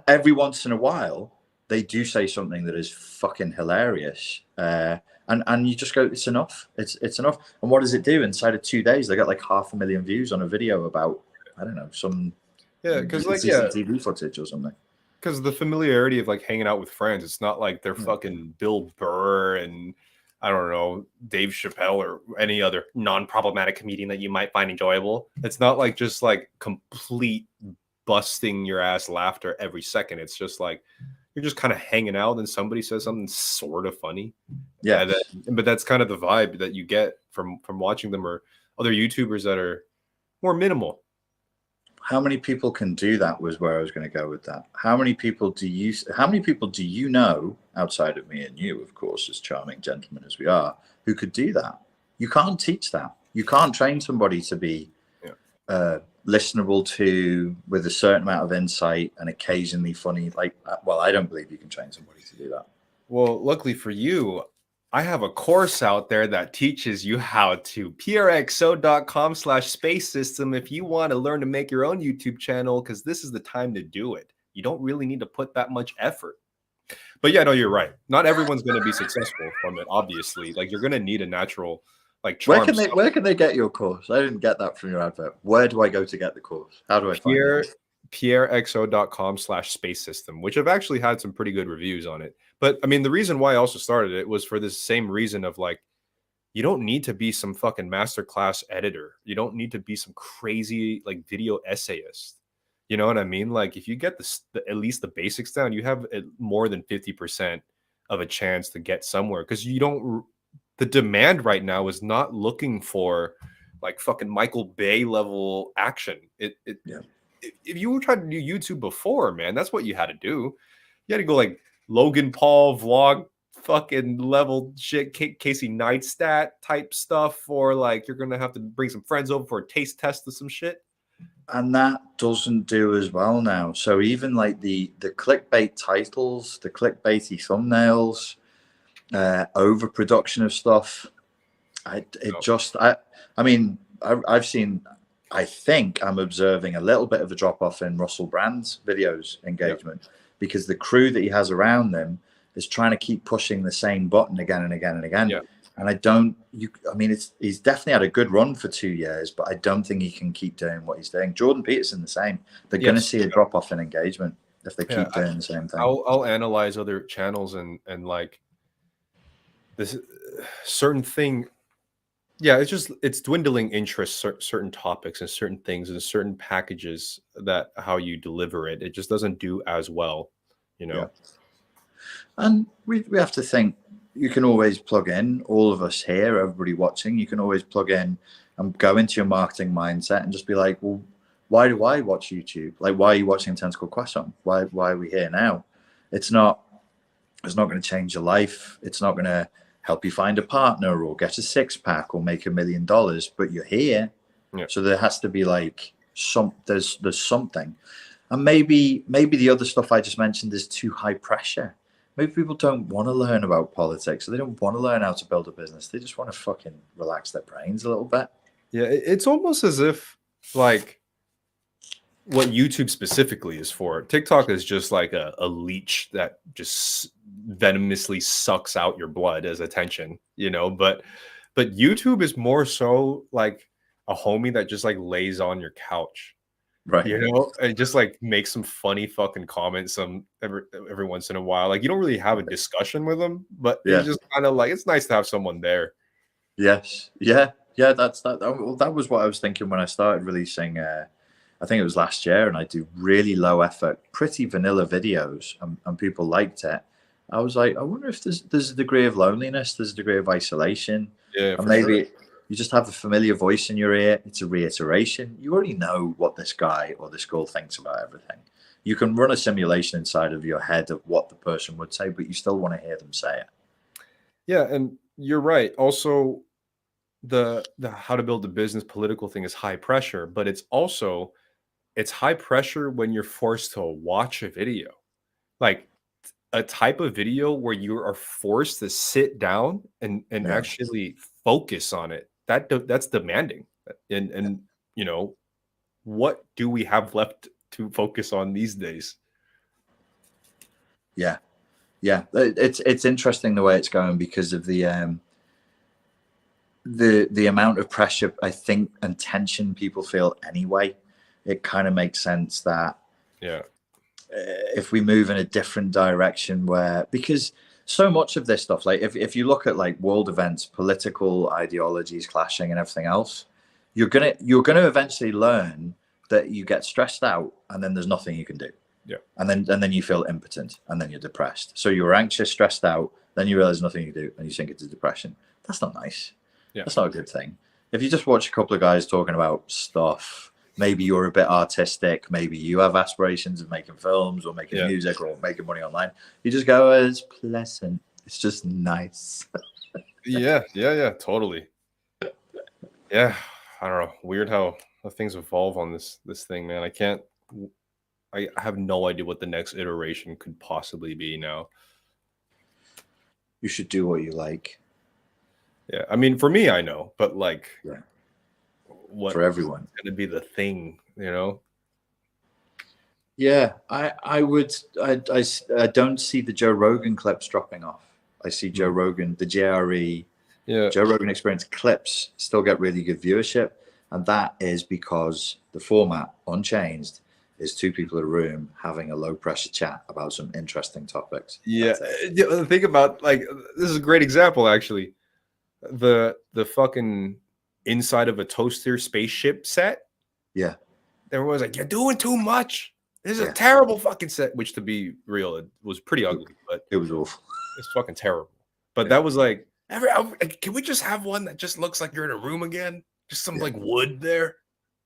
every once in a while, they do say something that is fucking hilarious. And you just go, it's enough. It's enough. And what does it do? Inside of 2 days, they got like 500,000 views on a video about, I don't know, some because like TV footage or something. Because the familiarity of like hanging out with friends, it's not like they're fucking Bill Burr and I don't know, Dave Chappelle or any other non-problematic comedian that you might find enjoyable. It's not like just like complete busting your ass laughter every second. It's just like you're just kind of hanging out and somebody says something sort of funny. But that's kind of the vibe that you get from watching them, or other YouTubers that are more minimal. How many people can do that was where I was going to go with that. How many people do you know, outside of me and you, of course, as charming gentlemen as we are, who could do that? You can't teach that. You can't train somebody to be listenable to, with a certain amount of insight and occasionally funny. Like, well, I don't believe you can train somebody to do that. Well, luckily for you, I have a course out there that teaches you how to. prxo.com/space system if you want to learn to make your own YouTube channel, because this is the time to do it. You don't really need to put that much effort. But yeah, no, you're right. Not everyone's going to be successful from it. Obviously, like you're going to need a natural like charm. Where can they get your course? I didn't get that from your advert. Where do I go to get the course? How do I find it? pierrexo.com/space system, which I've actually had some pretty good reviews on it. But I mean, the reason why I also started it was for this same reason of like, you don't need to be some fucking masterclass editor. You don't need to be some crazy like video essayist. You know what I mean? Like if you get at least the basics down, you have more than 50% of a chance to get somewhere, because you don't, the demand right now is not looking for like fucking Michael Bay level action. Yeah. If you were trying to do YouTube before, man, that's what you had to do. You had to go like Logan Paul vlog fucking level shit, Casey Neistat type stuff, or like you're gonna have to bring some friends over for a taste test of some shit. And that doesn't do as well now. So even like the clickbait titles, the clickbaity thumbnails, overproduction of stuff. I've seen, I think I'm observing a little bit of a drop off in Russell Brand's videos engagement, because the crew that he has around them is trying to keep pushing the same button again and again and again. Yeah. And he's definitely had a good run for 2 years, but I don't think he can keep doing what he's doing. Jordan Peterson, the same. They're going to see a drop off in engagement if they keep doing the same thing. I'll analyze other channels and like this certain thing. Yeah, it's dwindling interest, certain topics and certain things and certain packages, that how you deliver it. It just doesn't do as well, you know. Yeah. And we have to think, you can always plug in, all of us here, everybody watching, you can always plug in and go into your marketing mindset and just be like, well, why do I watch YouTube? Like, why are you watching Tentacle Croissant? Why are we here now? It's not going to change your life. It's not going to help you find a partner or get a 6-pack or make $1 million, but you're here. Yeah. So there has to be like there's something. And maybe the other stuff I just mentioned is too high pressure. Maybe people don't want to learn about politics. They don't want to learn how to build a business. They just want to fucking relax their brains a little bit. Yeah, it's almost as if like what YouTube specifically is for. TikTok is just like a leech that just venomously sucks out your blood as attention, you know. But YouTube is more so like a homie that just like lays on your couch. Right. You know, and just like make some funny fucking comments every once in a while. Like you don't really have a discussion with them, but it's just kind of like, it's nice to have someone there. Yes. Yeah. That was what I was thinking when I started releasing. I think it was last year, and I do really low effort, pretty vanilla videos, and people liked it. I was like, I wonder if there's a degree of loneliness, there's a degree of isolation, and maybe you just have a familiar voice in your ear. It's a reiteration. You already know what this guy or this girl thinks about everything. You can run a simulation inside of your head of what the person would say, but you still want to hear them say it. Yeah, and you're right. Also, the how to build a business political thing is high pressure, but it's high pressure when you're forced to watch a video, like a type of video where you are forced to sit down and actually focus on it. That's demanding. And you know, what do we have left to focus on these days? Yeah. It's interesting the way it's going because of the amount of pressure, I think, and tension people feel anyway. It kind of makes sense that if we move in a different direction, because so much of this stuff, like if you look at like world events, political ideologies clashing and everything else, you're gonna eventually learn that you get stressed out and then there's nothing you can do. Yeah. And then you feel impotent and then you're depressed. So you're anxious, stressed out, then you realize nothing you can do and you sink into depression. That's not nice. Yeah. That's not a good thing. If you just watch a couple of guys talking about stuff, maybe you're a bit artistic, maybe you have aspirations of making films or making music or making money online, you just go, it's pleasant. It's just nice. Yeah, totally. Yeah, I don't know. Weird how things evolve on this thing, man. I have no idea what the next iteration could possibly be now. You should do what you like. Yeah, I mean, for me, I know, but like, what for everyone going to be the thing, you know? Yeah, I don't see the Joe Rogan clips dropping off. I see Joe Rogan, the JRE, Yeah. Joe Rogan Experience clips still get really good viewership, and that is because the format, unchanged, is two people in a room having a low pressure chat about some interesting topics. Yeah. That's it. Think about, like, this is a great example actually. The fucking inside of a toaster spaceship set. Yeah, Everyone's like, "You're doing too much. This is a yeah, terrible fucking set." Which, to be real, it was pretty ugly, but it was awful. it's fucking terrible. But Yeah, that was like, can we just have one that just looks like you're in a room again? Just some yeah, like wood there.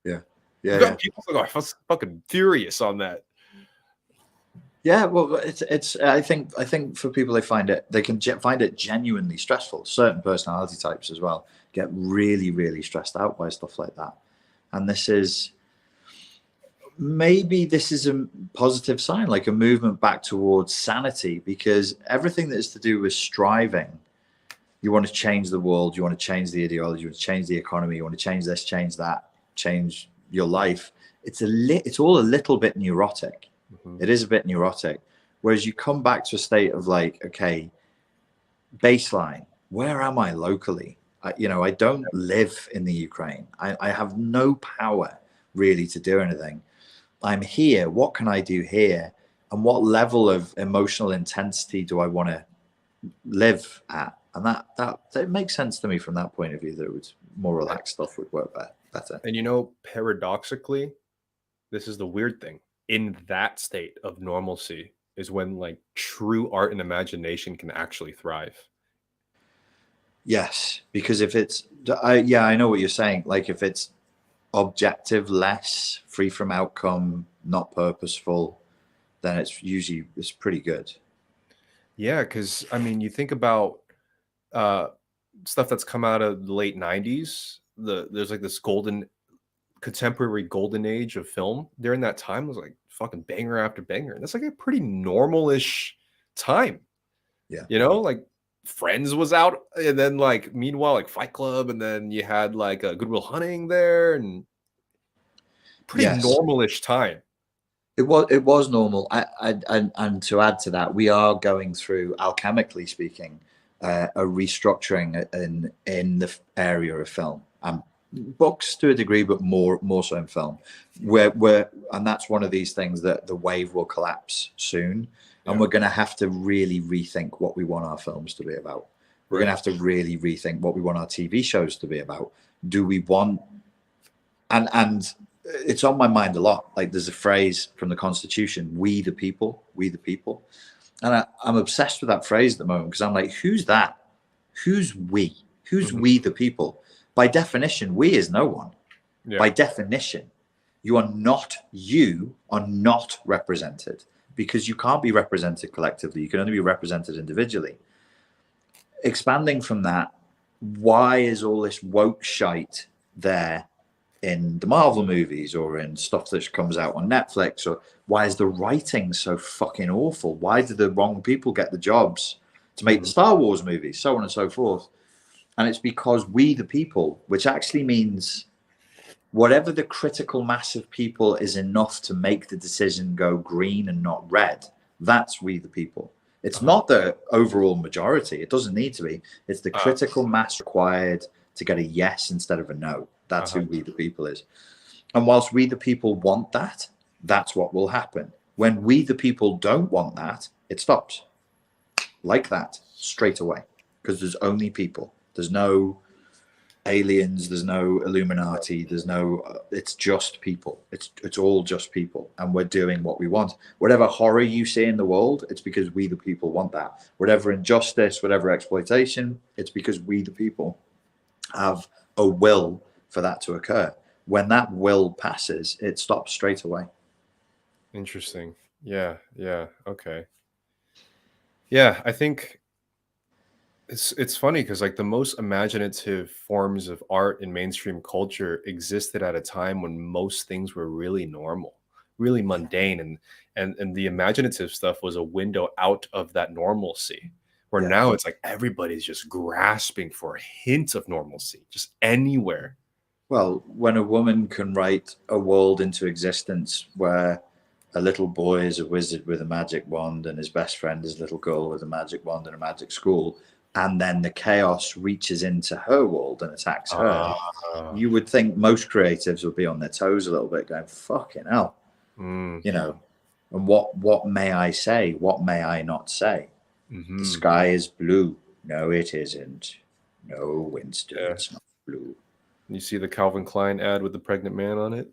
yeah, You yeah, yeah. got people like, oh, I was fucking furious on that. Yeah, well, it's. I think for people, they can find it genuinely stressful. Certain personality types as well get really, really stressed out by stuff like that, and maybe this is a positive sign, like a movement back towards sanity, because everything that is to do with striving, you want to change the world, you want to change the ideology, you want to change the economy, you want to change this, change that, change your life. It's all a little bit neurotic. Mhm. It is a bit neurotic. Whereas you come back to a state of like, okay, baseline, where am I locally? I don't live in the Ukraine. I have no power really to do anything. I'm here. What can I do here? And what level of emotional intensity do I want to live at? And that it makes sense to me from that point of view, that it would more relaxed stuff would work better. And paradoxically, this is the weird thing. In that state of normalcy is when like true art and imagination can actually thrive. Yes, because if it's, I know what you're saying. Like if it's objective, less free from outcome, not purposeful, then it's pretty good. Yeah, because I mean, you think about uh stuff that's come out of the late 90s. There's like this contemporary golden age of film during that time was like fucking banger after banger. And that's like a pretty normal-ish time, Yeah. like Friends was out, and then like meanwhile, like Fight Club, and then you had like a Good Will Hunting there, and pretty Yes. normal-ish time. It was normal. And to add to that, we are going through, alchemically speaking, a restructuring in the area of film and books to a degree, but more so in film. And that's one of these things that the wave will collapse soon, and Yeah. we're going to have to really rethink what we want our films to be about. We're going to have to really rethink what we want our TV shows to be about. Do we want and it's on my mind a lot. Like there's a phrase from the Constitution, we the people, we the people. And I'm obsessed with that phrase at the moment, because I'm like, who's that? Who's we? Who's Mhm. we the people? By definition, we is no one. Yeah. By definition, you are not represented, because you can't be represented collectively. You can only be represented individually. Expanding from that, why is all this woke shite there in the Marvel movies or in stuff that comes out on Netflix? Or why is the writing so fucking awful? Why do the wrong people get the jobs to make the Star Wars movies, so on and so forth? And it's because we the people, which actually means whatever the critical mass of people is enough to make the decision go green and not red, that's we the people. It's not the overall majority. It doesn't need to be. It's the critical mass required to get a yes instead of a no. That's who we the people is. And whilst we the people want that, that's what will happen. When we the people don't want that, it stops. Like that, straight away. Because there's only people. There's no aliens, there's no Illuminati, there's no it's just people. It's all just people, and we're doing what we want. Whatever horror you see in the world, it's because we the people want that. Whatever injustice, whatever exploitation, it's because we the people have a will for that to occur. When that will passes, it stops straight away. Interesting. Yeah. Okay. Yeah, I think it's funny because like the most imaginative forms of art in mainstream culture existed at a time when most things were really normal, really mundane, and the imaginative stuff was a window out of that normalcy. Where Yeah. now it's like everybody's just grasping for a hint of normalcy, just anywhere. Well, when a woman can write a world into existence where a little boy is a wizard with a magic wand, and his best friend is a little girl with a magic wand and a magic school, and then the chaos reaches into her world and attacks her, you would think most creatives would be on their toes a little bit, going, "Fucking hell," you know. And what may I say? What may I not say? The sky is blue. No, it isn't. No, Winston, it's not blue. You see the Calvin Klein ad with the pregnant man on it?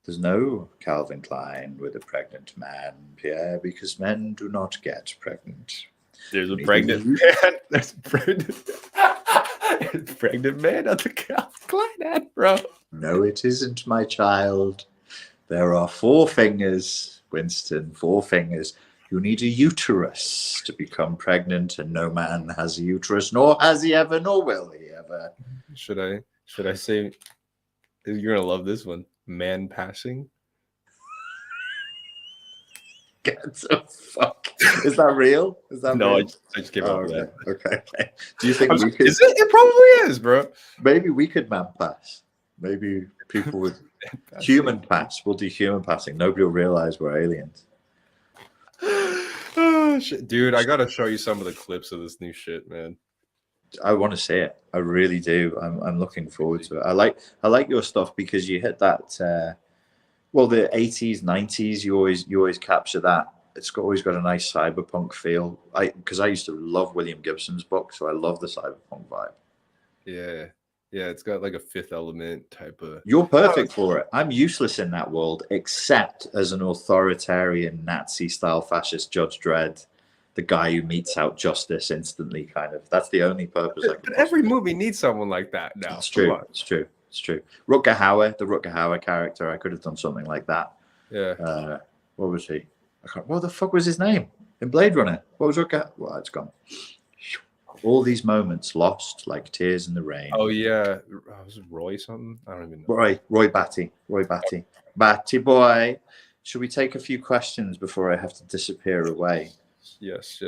There's no Calvin Klein with a pregnant man, Pierre, because men do not get pregnant. There's a pregnant man. There's a pregnant man on the Calvin Klein ad, bro. No, it isn't, my child. There are 4 fingers, Winston, 4 fingers. You need a uterus to become pregnant, and no man has a uterus, nor has he ever, nor will he ever. Should I say, you're gonna love this one, man passing? Get the fuck. Is that real? Is that no? real? I just came up with that. Okay. Do you think we could? Is it? It probably is, bro. Maybe we could man pass. Maybe people would human pass. We'll do human passing. Nobody will realize we're aliens. Oh, shit. Dude, I gotta show you some of the clips of this new shit, man. I want to see it. I really do. I'm looking forward to it. I like your stuff because you hit that. Well, the 80s, 90s. You always capture that. It's always got a nice cyberpunk feel. Because I used to love William Gibson's book, so I love the cyberpunk vibe. Yeah. Yeah, it's got like a Fifth Element type of... You're perfect for it. I'm useless in that world, except as an authoritarian Nazi-style fascist Judge Dredd, the guy who metes out justice instantly, kind of. That's the only purpose I can... But every movie needs someone like that now. It's true. It's true. It's true. Rutger Hauer, the Rutger Hauer character, I could have done something like that. Yeah. What was he? What the fuck was his name in Blade Runner? What was Rutger? Well, it's gone. All these moments lost like tears in the rain. Oh yeah, was it Roy something? I don't even know. Roy Batty. Batty boy. Should we take a few questions before I have to disappear away? Yes.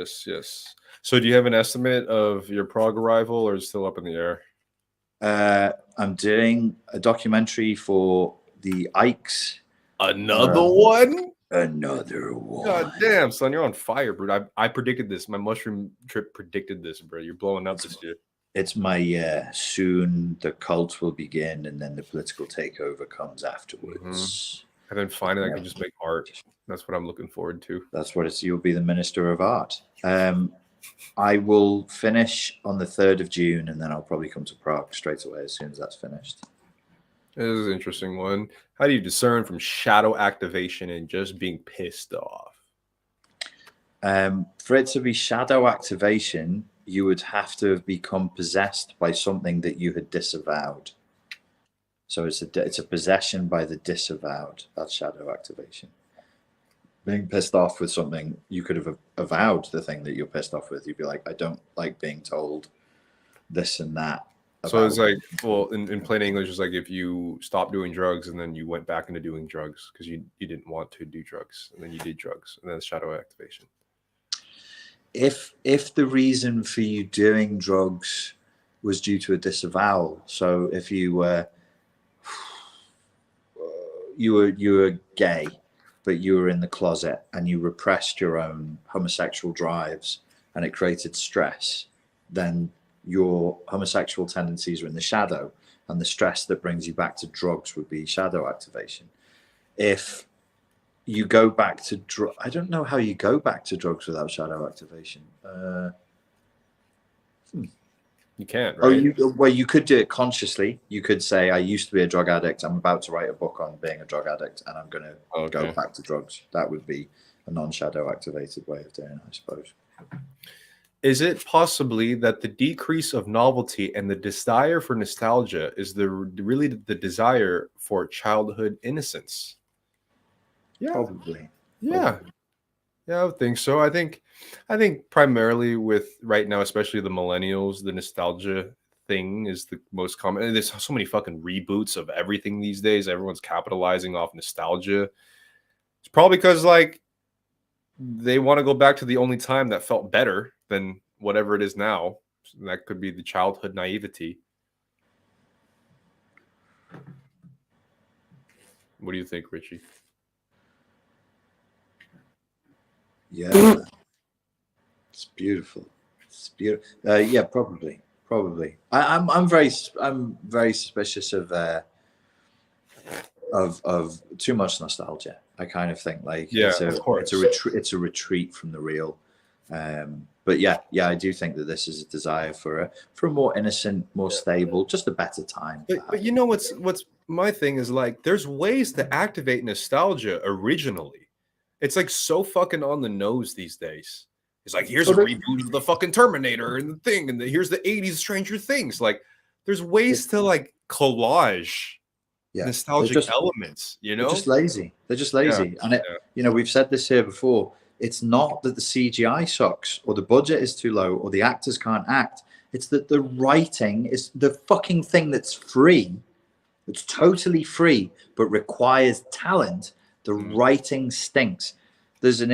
So do you have an estimate of your Prague arrival, or is it still up in the air? I'm doing a documentary for the Ikes. Another one? Another one. God damn, son, you're on fire, bro. I predicted this. My mushroom trip predicted this, bro. You're blowing up this year. It's my soon the cult will begin, and then the political takeover comes afterwards. And then finally, I can just make art. That's what I'm looking forward to. That's what it's. You'll be the Minister of Art. I will finish on the 3rd of June, and then I'll probably come to Prague straight away as soon as that's finished. This is an interesting one. How do you discern from shadow activation and just being pissed off? For it to be shadow activation, you would have to have become possessed by something that you had disavowed. So it's a possession by the disavowed. That's shadow activation. Being pissed off with something, you could have avowed the thing that you're pissed off with. You'd be like, I don't like being told this and that. So it's like, well, in plain English, it's like if you stopped doing drugs and then you went back into doing drugs because you didn't want to do drugs, and then you did drugs, and then it's shadow activation. If the reason for you doing drugs was due to a disavowal, so if you were gay, but you were in the closet and you repressed your own homosexual drives and it created stress, then your homosexual tendencies are in the shadow, and the stress that brings you back to drugs would be shadow activation. If you go back to I don't know how you go back to drugs without shadow activation. You can't, right? Well, you could do it consciously. You could say, I used to be a drug addict. I'm about to write a book on being a drug addict, and I'm going to go back to drugs. That would be a non-shadow activated way of doing it, I suppose. Is it possibly that the decrease of novelty and the desire for nostalgia is really the desire for childhood innocence? Yeah, probably. Yeah, I would think so. I think primarily with right now, especially the millennials, the nostalgia thing is the most common. And there's so many fucking reboots of everything these days. Everyone's capitalizing off nostalgia. It's probably because like they want to go back to the only time that felt better than whatever it is now. That could be the childhood naivety. What do you think, Richie? Yeah, it's beautiful. It's beautiful. Yeah, probably. I'm very suspicious of too much nostalgia. I kind of think like Yeah, it's of course. it's a retreat from the real. But yeah, I do think that this is a desire for a more innocent, more stable, just a better time. But you know what's my thing is like there's ways to activate nostalgia originally. It's like so fucking on the nose these days. It's like here's a reboot of the fucking Terminator and the thing, and here's the 80s Stranger Things. Like there's ways to like collage nostalgic elements, you know? They're just lazy. And we've said this here before. It's not that the CGI sucks or the budget is too low or the actors can't act. It's that the writing is the fucking thing that's free. It's totally free, but requires talent. The writing stinks. Do you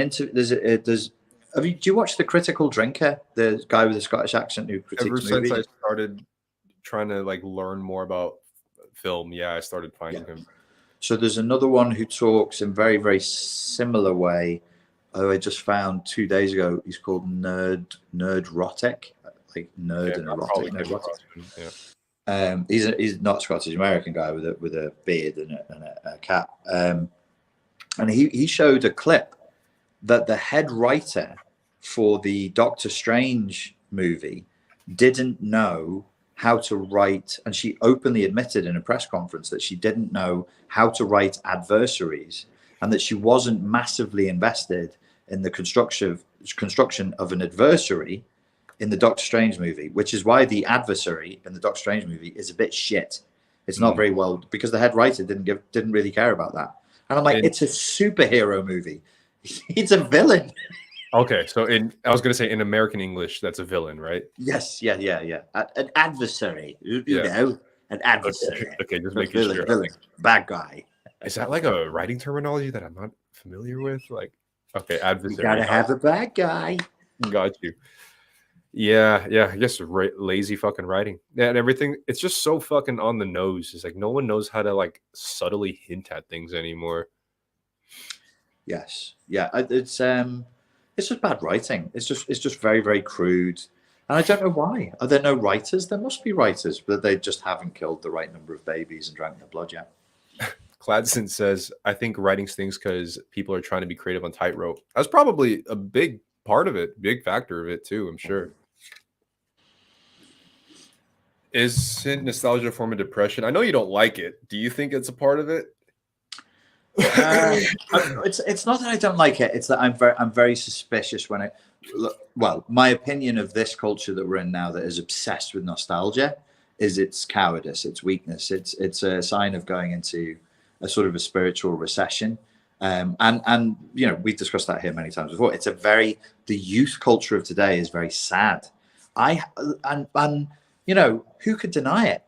watch The Critical Drinker? The guy with the Scottish accent who critiques movies? Ever since I started trying to like learn more about film, I started finding him. So there's another one who talks in very, very similar way. I just found 2 days ago. He's called Nerdrotic, like nerd and erotic. Nerdrotic. He's not Scottish, American guy with a beard and a cap. And he showed a clip that the head writer for the Doctor Strange movie didn't know how to write, and she openly admitted in a press conference that she didn't know how to write adversaries, and that she wasn't massively invested in the construction of an adversary in the Doctor Strange movie, which is why the adversary in the Doctor Strange movie is a bit shit. It's not very well, because the head writer didn't really care about that. And I'm like, it's a superhero movie. He's a villain. Okay, so I was gonna say in American English, that's a villain, right? Yes, yeah. An adversary, you know, an adversary. Okay, just making sure. Villain, bad guy. Is that like a writing terminology that I'm not familiar with? Like, okay, adversary. You gotta have a bad guy. Got you. Yeah. I guess lazy fucking writing. Yeah, and everything. It's just so fucking on the nose. It's like no one knows how to like subtly hint at things anymore. Yes, yeah. It's just bad writing. It's just very, very crude. And I don't know why. Are there no writers? There must be writers, but they just haven't killed the right number of babies and drank their blood yet. Cladson says, I think writing stinks because people are trying to be creative on tightrope. That's probably a big part of it, big factor of it too, I'm sure. Isn't nostalgia a form of depression? I know you don't like it. Do you think it's a part of it? It's not that I don't like it. It's that I'm very suspicious when my opinion of this culture that we're in now that is obsessed with nostalgia is its cowardice, its weakness. It's a sign of going into a sort of a spiritual recession. And we've discussed that here many times before. The youth culture of today is very sad. Who could deny it?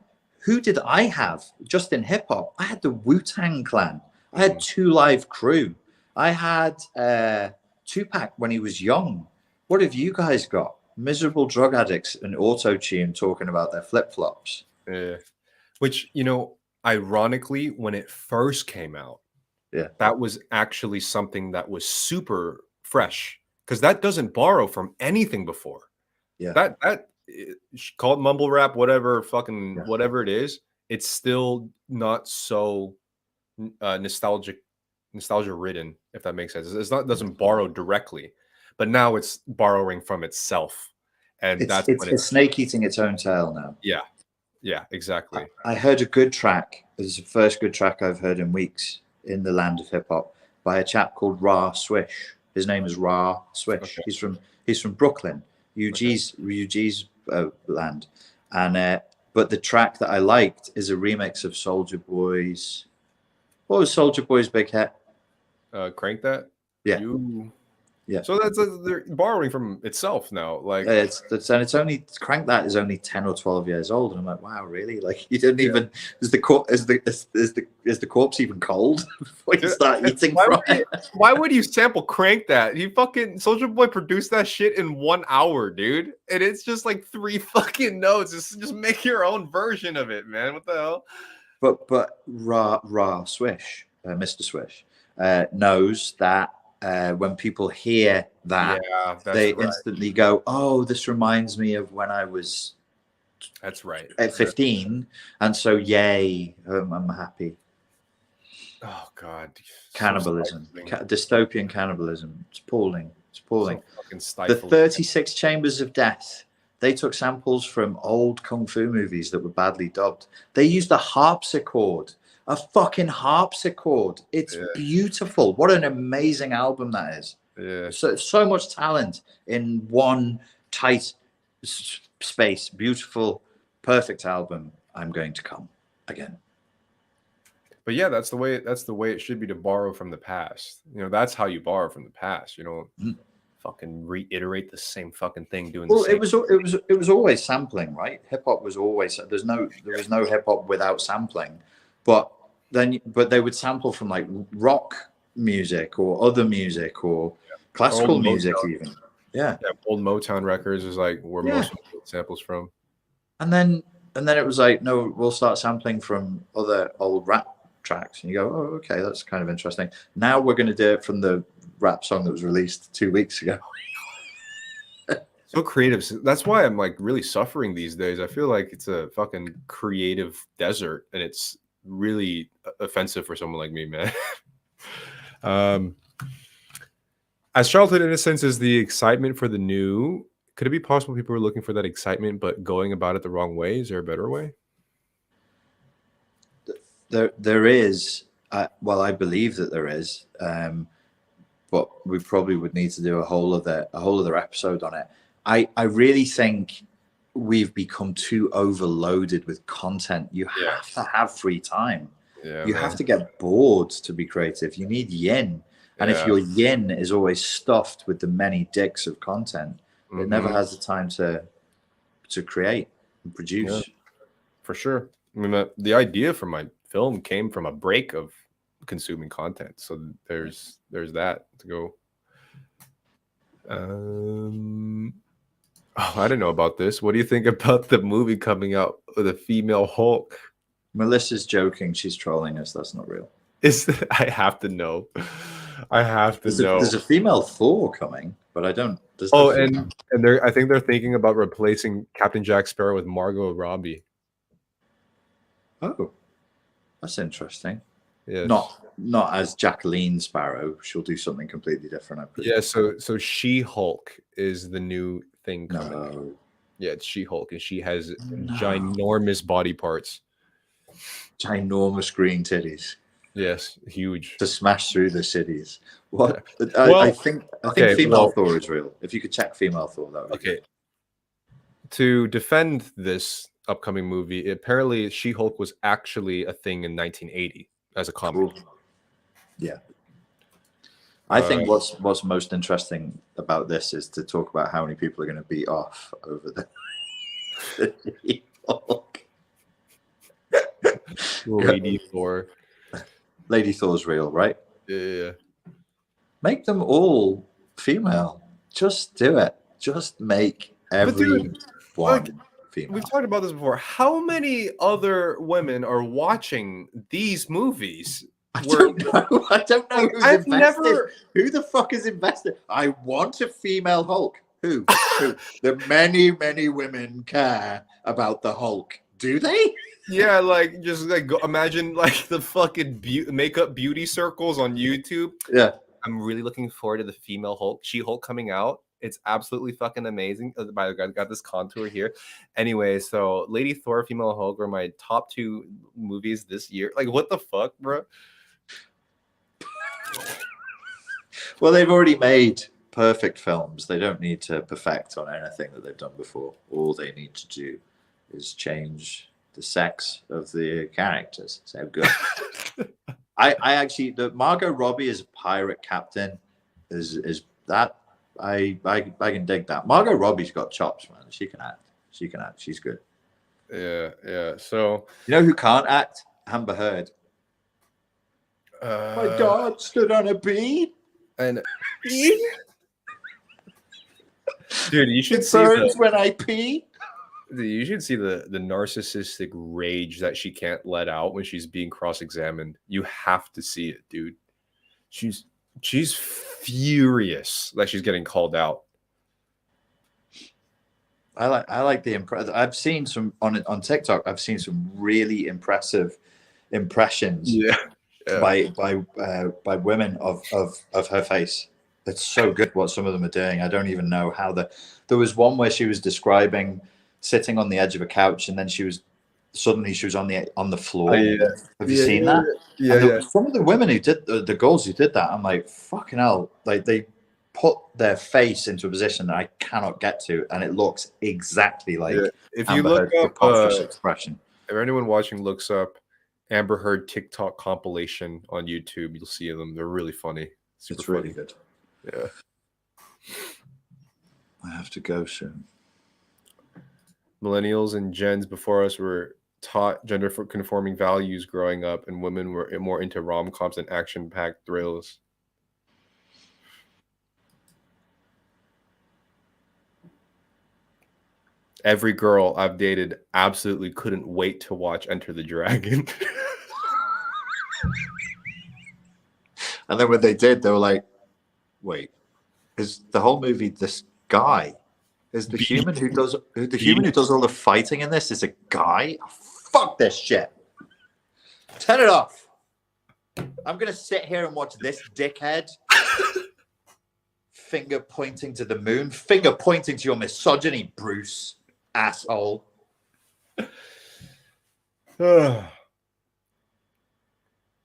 Who did I have just in hip hop? I had the Wu-Tang Clan. I had 2 Live Crew. I had Tupac when he was young. What have you guys got? Miserable drug addicts and auto-tune talking about their flip-flops. Which, ironically, when it first came out, that was actually something that was super fresh because that doesn't borrow from anything before. That call it mumble rap, whatever it is, it's still not so nostalgia ridden, if that makes sense. It doesn't borrow directly, but now it's borrowing from itself, and it's snake eating its own tail now. Yeah, exactly. I heard a good track. This is the first good track I've heard in weeks in the land of hip hop by a chap called Ra Swish. His name is Ra Swish. Okay. He's from Brooklyn, UG's land, and but the track that I liked is a remix of Soulja Boy's. What was Soulja Boy's big hit? Crank That. Yeah. So they're borrowing from itself now. Like it's only Crank That is only 10 or 12 years old, and I'm like, wow, really? Like you didn't even is the corpse even cold before you start eating? Why would you sample Crank That? Soulja Boy produced that shit in 1 hour, dude, and it's just like 3 fucking notes. Just make your own version of it, man. What the hell? But Ra Swish, Mr. Swish, knows that when people hear that, Yeah, that's they right. instantly go, "Oh, this reminds me of when I was That's right. at 15," and so yay, I'm happy. Oh God, so Cannibalism, stifling. dystopian cannibalism. It's appalling. It's appalling. So fucking The stifling. 36 Chambers of Death. They took samples from old kung fu movies that were badly dubbed. They used a harpsichord, a fucking harpsichord. It's Yeah. beautiful. What an amazing album that is. Yeah. So much talent in one tight space. Beautiful, perfect album. I'm going to come again. But yeah, that's the way it should be, to borrow from the past. You know, that's how you borrow from the past. You know, fucking reiterate the same fucking thing doing the same. It was always sampling, right? Hip hop was always there was no hip hop without sampling. But they would sample from like rock music or other music or classical music even. Yeah. Old Motown records is like where most of the samples from. And then it was like, no, we'll start sampling from other old rap tracks. And you go, oh, okay, that's kind of interesting. Now we're going to do it from the rap song that was released 2 weeks ago. So creative. That's why I'm like really suffering these days. I feel like it's a fucking creative desert, and it's really offensive for someone like me, man. As childhood innocence is the excitement for the new, could it be possible people are looking for that excitement but going about it the wrong way? Is there a better way? There is. Well, I believe that there is, but we probably would need to do a whole other episode on it. I really think we've become too overloaded with content. You have to have free time. Yeah, you have to get bored to be creative. You need yin. And if your yin is always stuffed with the many dicks of content, it never has the time to create and produce. Yeah, for sure. I mean, the idea for my film came from a break of consuming content. So there's that to go. I don't know about this. What do you think about the movie coming out with a female Hulk? Melissa's joking. She's trolling us. That's not real. I have to know. I have to know. There's a female Thor coming, but I don't. And I think they're thinking about replacing Captain Jack Sparrow with Margot Robbie. Oh, that's interesting. Yeah, not as Jacqueline Sparrow. She'll do something completely different. Yeah, so She-Hulk is the new thing coming. No. Yeah, it's She-Hulk, and she has ginormous body parts. Ginormous green titties. Yes, huge. To smash through the cities. What? I think female Thor is real. If you could check female Thor, that would be good. To defend this upcoming movie, apparently She-Hulk was actually a thing in 1980 as a comic. Cool. Yeah. I think what's most interesting about this is to talk about how many people are going to beat off over the She-Hulk. Lady Thor. Lady Thor's real, right? Yeah. Make them all female. Just do it. Just make everyone female. We've talked about this before. How many other women are watching these movies? I don't know. I don't know who's I've invested. Who the fuck is invested? I want a female Hulk. Who? The many women care about the Hulk. Do they? Yeah, like just like imagine like the fucking makeup beauty circles on YouTube. Yeah, I'm really looking forward to the female Hulk, She-Hulk coming out. It's absolutely fucking amazing. I got this contour here. Anyway, so Lady Thor, female Hulk were my top 2 movies this year. Like, what the fuck, bro? Well, they've already made perfect films. They don't need to perfect on anything that they've done before. All they need to do is change the sex of the characters. So good. I actually, the Margot Robbie as a pirate captain is that I can dig that. Margot Robbie's got chops, man. She can act. She's good. Yeah. So you know who can't act? Amber Heard. My dog stood on a bee. And dude, you should see when I pee. You should see the narcissistic rage that she can't let out when she's being cross-examined. You have to see it, dude. She's furious that she's getting called out. I like the I've seen some on TikTok. I've seen some really impressive impressions by women of her face. It's so good what some of them are doing. I don't even know how there was one where she was describing sitting on the edge of a couch, and then she was on the floor. Have you seen that? Yeah. Some of the women who did the girls who did that, I'm like, fucking hell! Like they put their face into a position that I cannot get to, and it looks exactly like if Amber you look Heard's up preposterous expression. If anyone watching looks up Amber Heard TikTok compilation on YouTube, you'll see them. They're really funny. It's really good. Yeah. I have to go soon. Millennials and gens before us were taught gender conforming values growing up, and women were more into rom-coms and action-packed thrills. Every girl I've dated absolutely couldn't wait to watch Enter the Dragon. And then when they did, they were like, wait, is the whole movie this guy? Is the human who does all the fighting in this is a guy? Fuck this shit. Turn it off. I'm gonna sit here and watch this dickhead. Finger pointing to the moon. Finger pointing to your misogyny, Bruce. Asshole.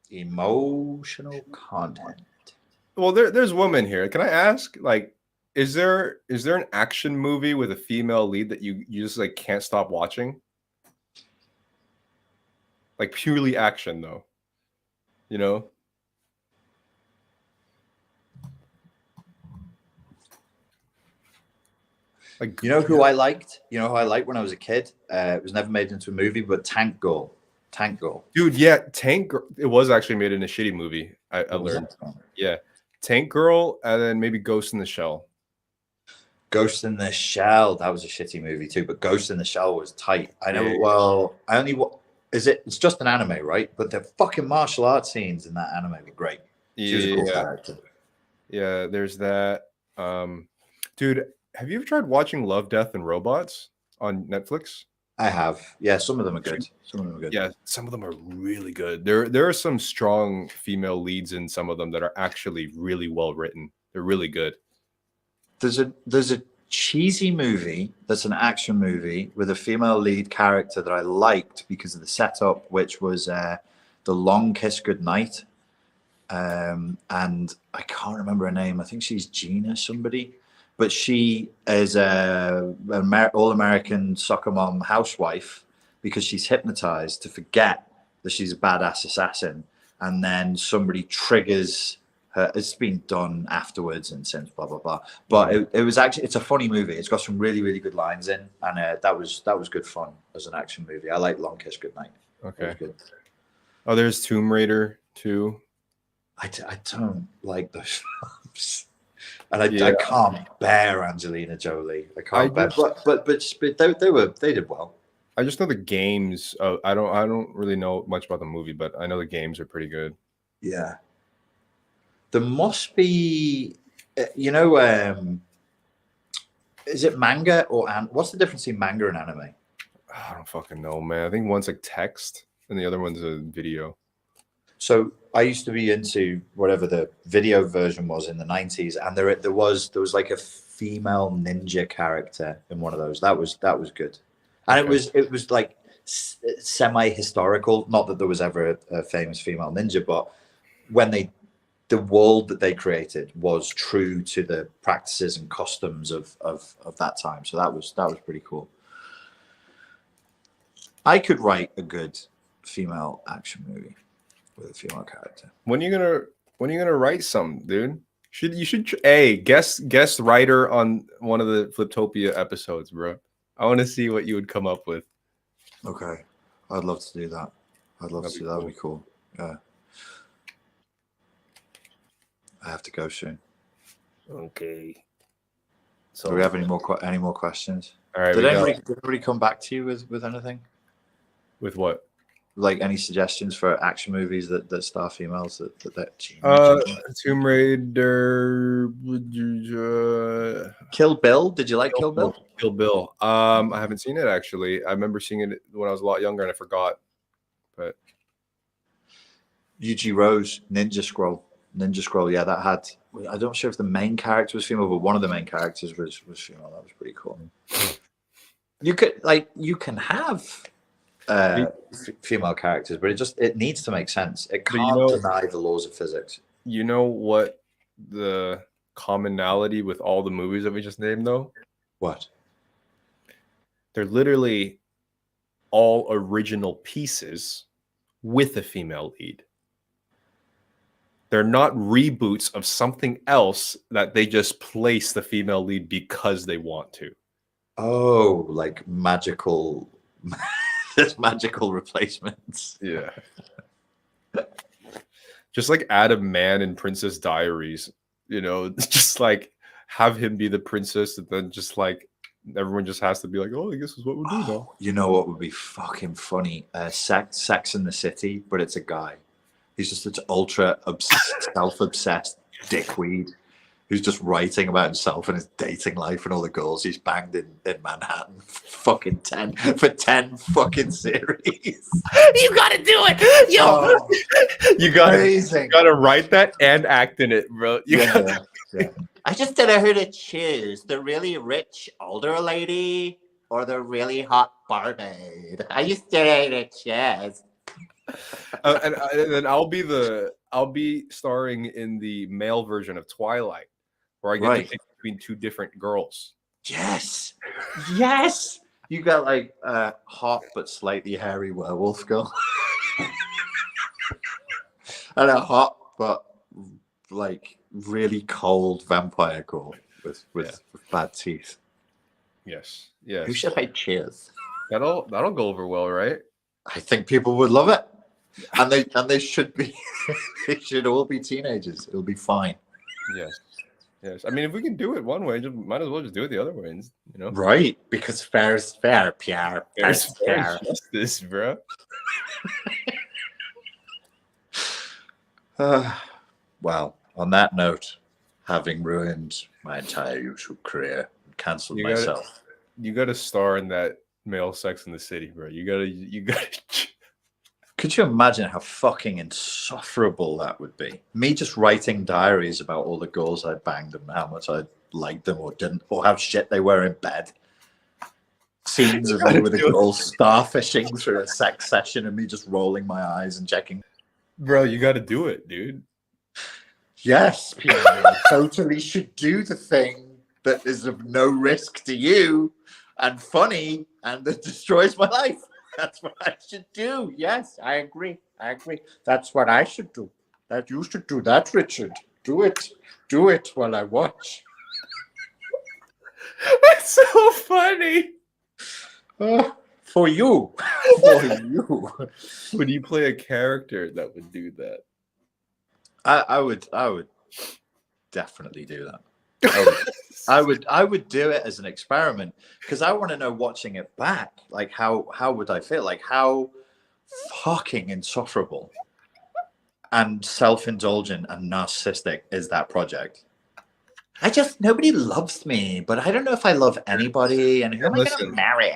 Emotional content. Well, there's women here. Can I ask, like, is there an action movie with a female lead that you just like can't stop watching? Like purely action though. You know? Like, you know who I liked? You know who I liked when I was a kid? It was never made into a movie, but Tank Girl. Dude, yeah, Tank Girl. It was actually made in a shitty movie. I learned. Yeah. Tank Girl, and then maybe Ghost in the Shell. Ghost in the Shell. That was a shitty movie too, but Ghost in the Shell was tight. I know. Yeah. Well, it's just an anime, right? But the fucking martial arts scenes in that anime were great. She was a cool character. Yeah, there's that. Dude, have you ever tried watching Love, Death, and Robots on Netflix? I have. Yeah, some of them are good. Yeah, some of them are really good. There are some strong female leads in some of them that are actually really well written. They're really good. There's a cheesy movie that's an action movie with a female lead character that I liked because of the setup, which was The Long Kiss Goodnight. And I can't remember her name. I think she's Gina somebody. But she is an all-American soccer mom housewife because she's hypnotized to forget that she's a badass assassin. And then somebody triggers her. It's been done afterwards and since blah, blah, blah. But it's a funny movie. It's got some really, really good lines in. And that was good fun as an action movie. I like Long Kiss Goodnight. Okay. Good. Oh, there's Tomb Raider too. I don't like those films. And I can't bear Angelina Jolie. I can't bear, but they did well. I just know the games. I don't really know much about the movie, but I know the games are pretty good. Yeah, there must be, is it manga or what's the difference between manga and anime? I don't fucking know, man. I think one's like text and the other one's a video. So I used to be into whatever the video version was in the 90s, and there was like a female ninja character in one of those. That was good, and okay. it was like semi-historical. Not that there was ever a famous female ninja, but when the world that they created was true to the practices and customs of that time. So that was pretty cool. I could write a good female action movie with a female character. When are you gonna write some, dude? You should guest writer on one of the Fliptopia episodes, bro. I want to see what you would come up with. Okay, I'd love to do that. That'd be cool. Yeah. I have to go soon. Okay. So do we have any more questions? All right. Did anybody come back to you with anything? With what? like any suggestions for action movies that star females that Tomb Raider, Kill Bill? Did you like Kill Bill? Kill Bill. I haven't seen it actually. I remember seeing it when I was a lot younger and I forgot. But Yuji Rose, Ninja Scroll. Yeah, that had. I don't sure if the main character was female, but one of the main characters was female. That was pretty cool. You can have female characters, but it needs to make sense. It can't deny the laws of physics. You know what the commonality with all the movies that we just named, though? What? They're literally all original pieces with a female lead. They're not reboots of something else that they just place the female lead because they want to. Oh, like magical replacements. Yeah. Just like AntiMen in Princess Diaries, just like have him be the princess and then just like everyone just has to be like, oh, I guess is what we'll do now. You know what would be fucking funny? Sex in the City, but it's a guy. He's just such ultra self-obsessed dickweed who's just writing about himself and his dating life and all the girls he's banged in Manhattan for 10 fucking series. You gotta do it, yo! You gotta write that and act in it, bro. Yeah. I just don't know who to choose: the really rich older lady or the really hot barmaid. I just don't know who to choose. And then I'll be starring in the male version of Twilight, where I get to pick between two different girls. Yes. You got like a hot but slightly hairy werewolf girl, and a hot but like really cold vampire girl with bad teeth. Yes. Who should I choose? That'll go over well, right? I think people would love it. And they should be they should all be teenagers. It'll be fine. Yes. I mean, if we can do it one way, might as well just do it the other way, Right, because fair is fair, Pierre. Fair is fair. Justice, bro. Well, on that note, having ruined my entire YouTube career and cancelled myself. You gotta star in that male Sex in the City, bro. You gotta Could you imagine how fucking insufferable that would be? Me just writing diaries about all the girls I banged and how much I liked them or didn't, or how shit they were in bed. Scenes of me with the girls starfishing through a sex session and me just rolling my eyes and checking. Bro, you got to do it, dude. Yes, Pierre, I totally should do the thing that is of no risk to you and funny and that destroys my life. That's what I should do. Yes, I agree. That's what I should do. That you should do that, Richard. Do it while I watch. That's so funny. For you. Would you play a character that would do that? I would definitely do that. I would do it as an experiment because I want to know, watching it back, like how would I feel? Like how fucking insufferable and self-indulgent and narcissistic is that project? Nobody loves me, but I don't know if I love anybody, and who am I going to marry?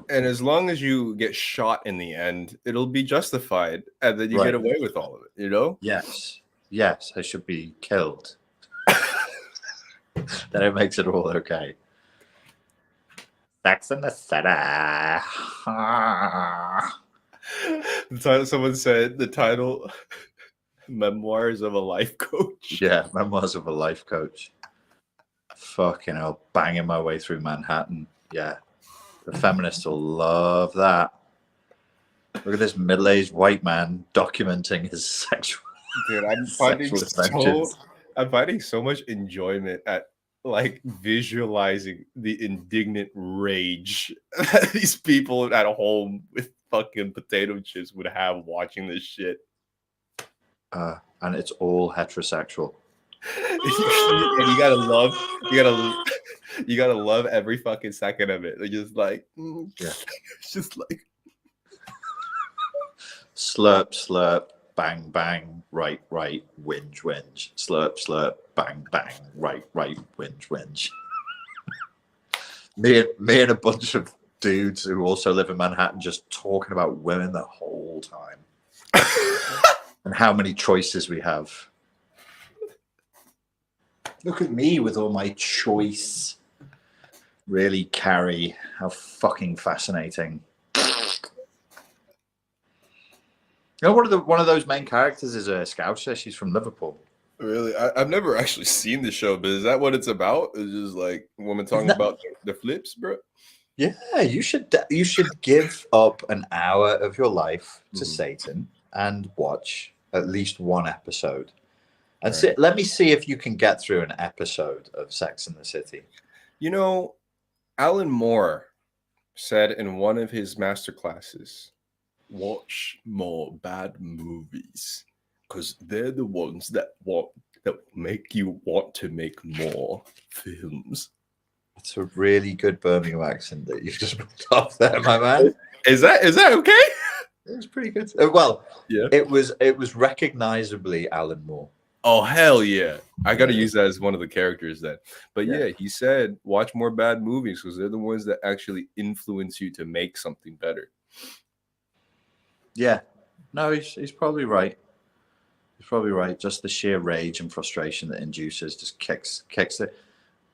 And as long as you get shot in the end, it'll be justified, and then you get away with all of it, Yes, I should be killed. Then it makes it all okay. Sex in the City. The title, someone said the title, Memoirs of a Life Coach. Yeah, Memoirs of a Life Coach. Fucking hell, banging my way through Manhattan. Yeah, the feminists will love that. Look at this middle-aged white man documenting his sexual. Dude, I'm finding so much enjoyment at like visualizing the indignant rage that these people at home with fucking potato chips would have watching this shit. And it's all heterosexual. And you gotta love every fucking second of it. They're just like, yeah. It's just like Slurp, slurp, bang, bang, right, right, whinge, whinge. Slurp, slurp, bang, bang, right, right, whinge, whinge. Me and a bunch of dudes who also live in Manhattan just talking about women the whole time. And how many choices we have. Look at me with all my choice. Really, Carrie, how fucking fascinating. You know, one of those main characters is a Scouser. She's from Liverpool. Really, I've never actually seen the show, but is that what it's about? It's just like women talking about the flips, bro. Yeah, you should give up an hour of your life to Satan and watch at least one episode. And let me see if you can get through an episode of Sex and the City. You know, Alan Moore said in one of his master classes, watch more bad movies because they're the ones that make you want to make more films. It's a really good Birmingham accent that you've just put off there, my man. Is that okay? It was pretty good. Well, yeah, it was recognizably Alan Moore. Oh hell yeah! I got to use that as one of the characters then. But yeah, he said watch more bad movies because they're the ones that actually influence you to make something better. Yeah, no, he's probably right. He's probably right. Just the sheer rage and frustration that induces just kicks it.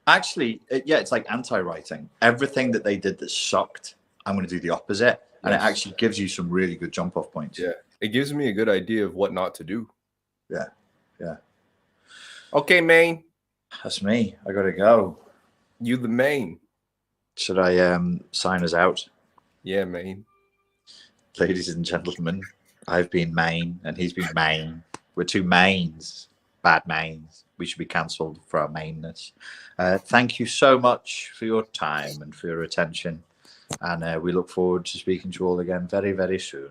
Actually, it's like anti-writing. Everything that they did that sucked, I'm going to do the opposite. And it actually gives you some really good jump-off points. Yeah, it gives me a good idea of what not to do. Yeah. Okay, main. That's me. I got to go. You the main. Should I sign us out? Yeah, main. Ladies and gentlemen, I've been main and he's been main. We're two mains. Bad mains. We should be cancelled for our mainness. Thank you so much for your time and for your attention. And we look forward to speaking to you all again very, very soon.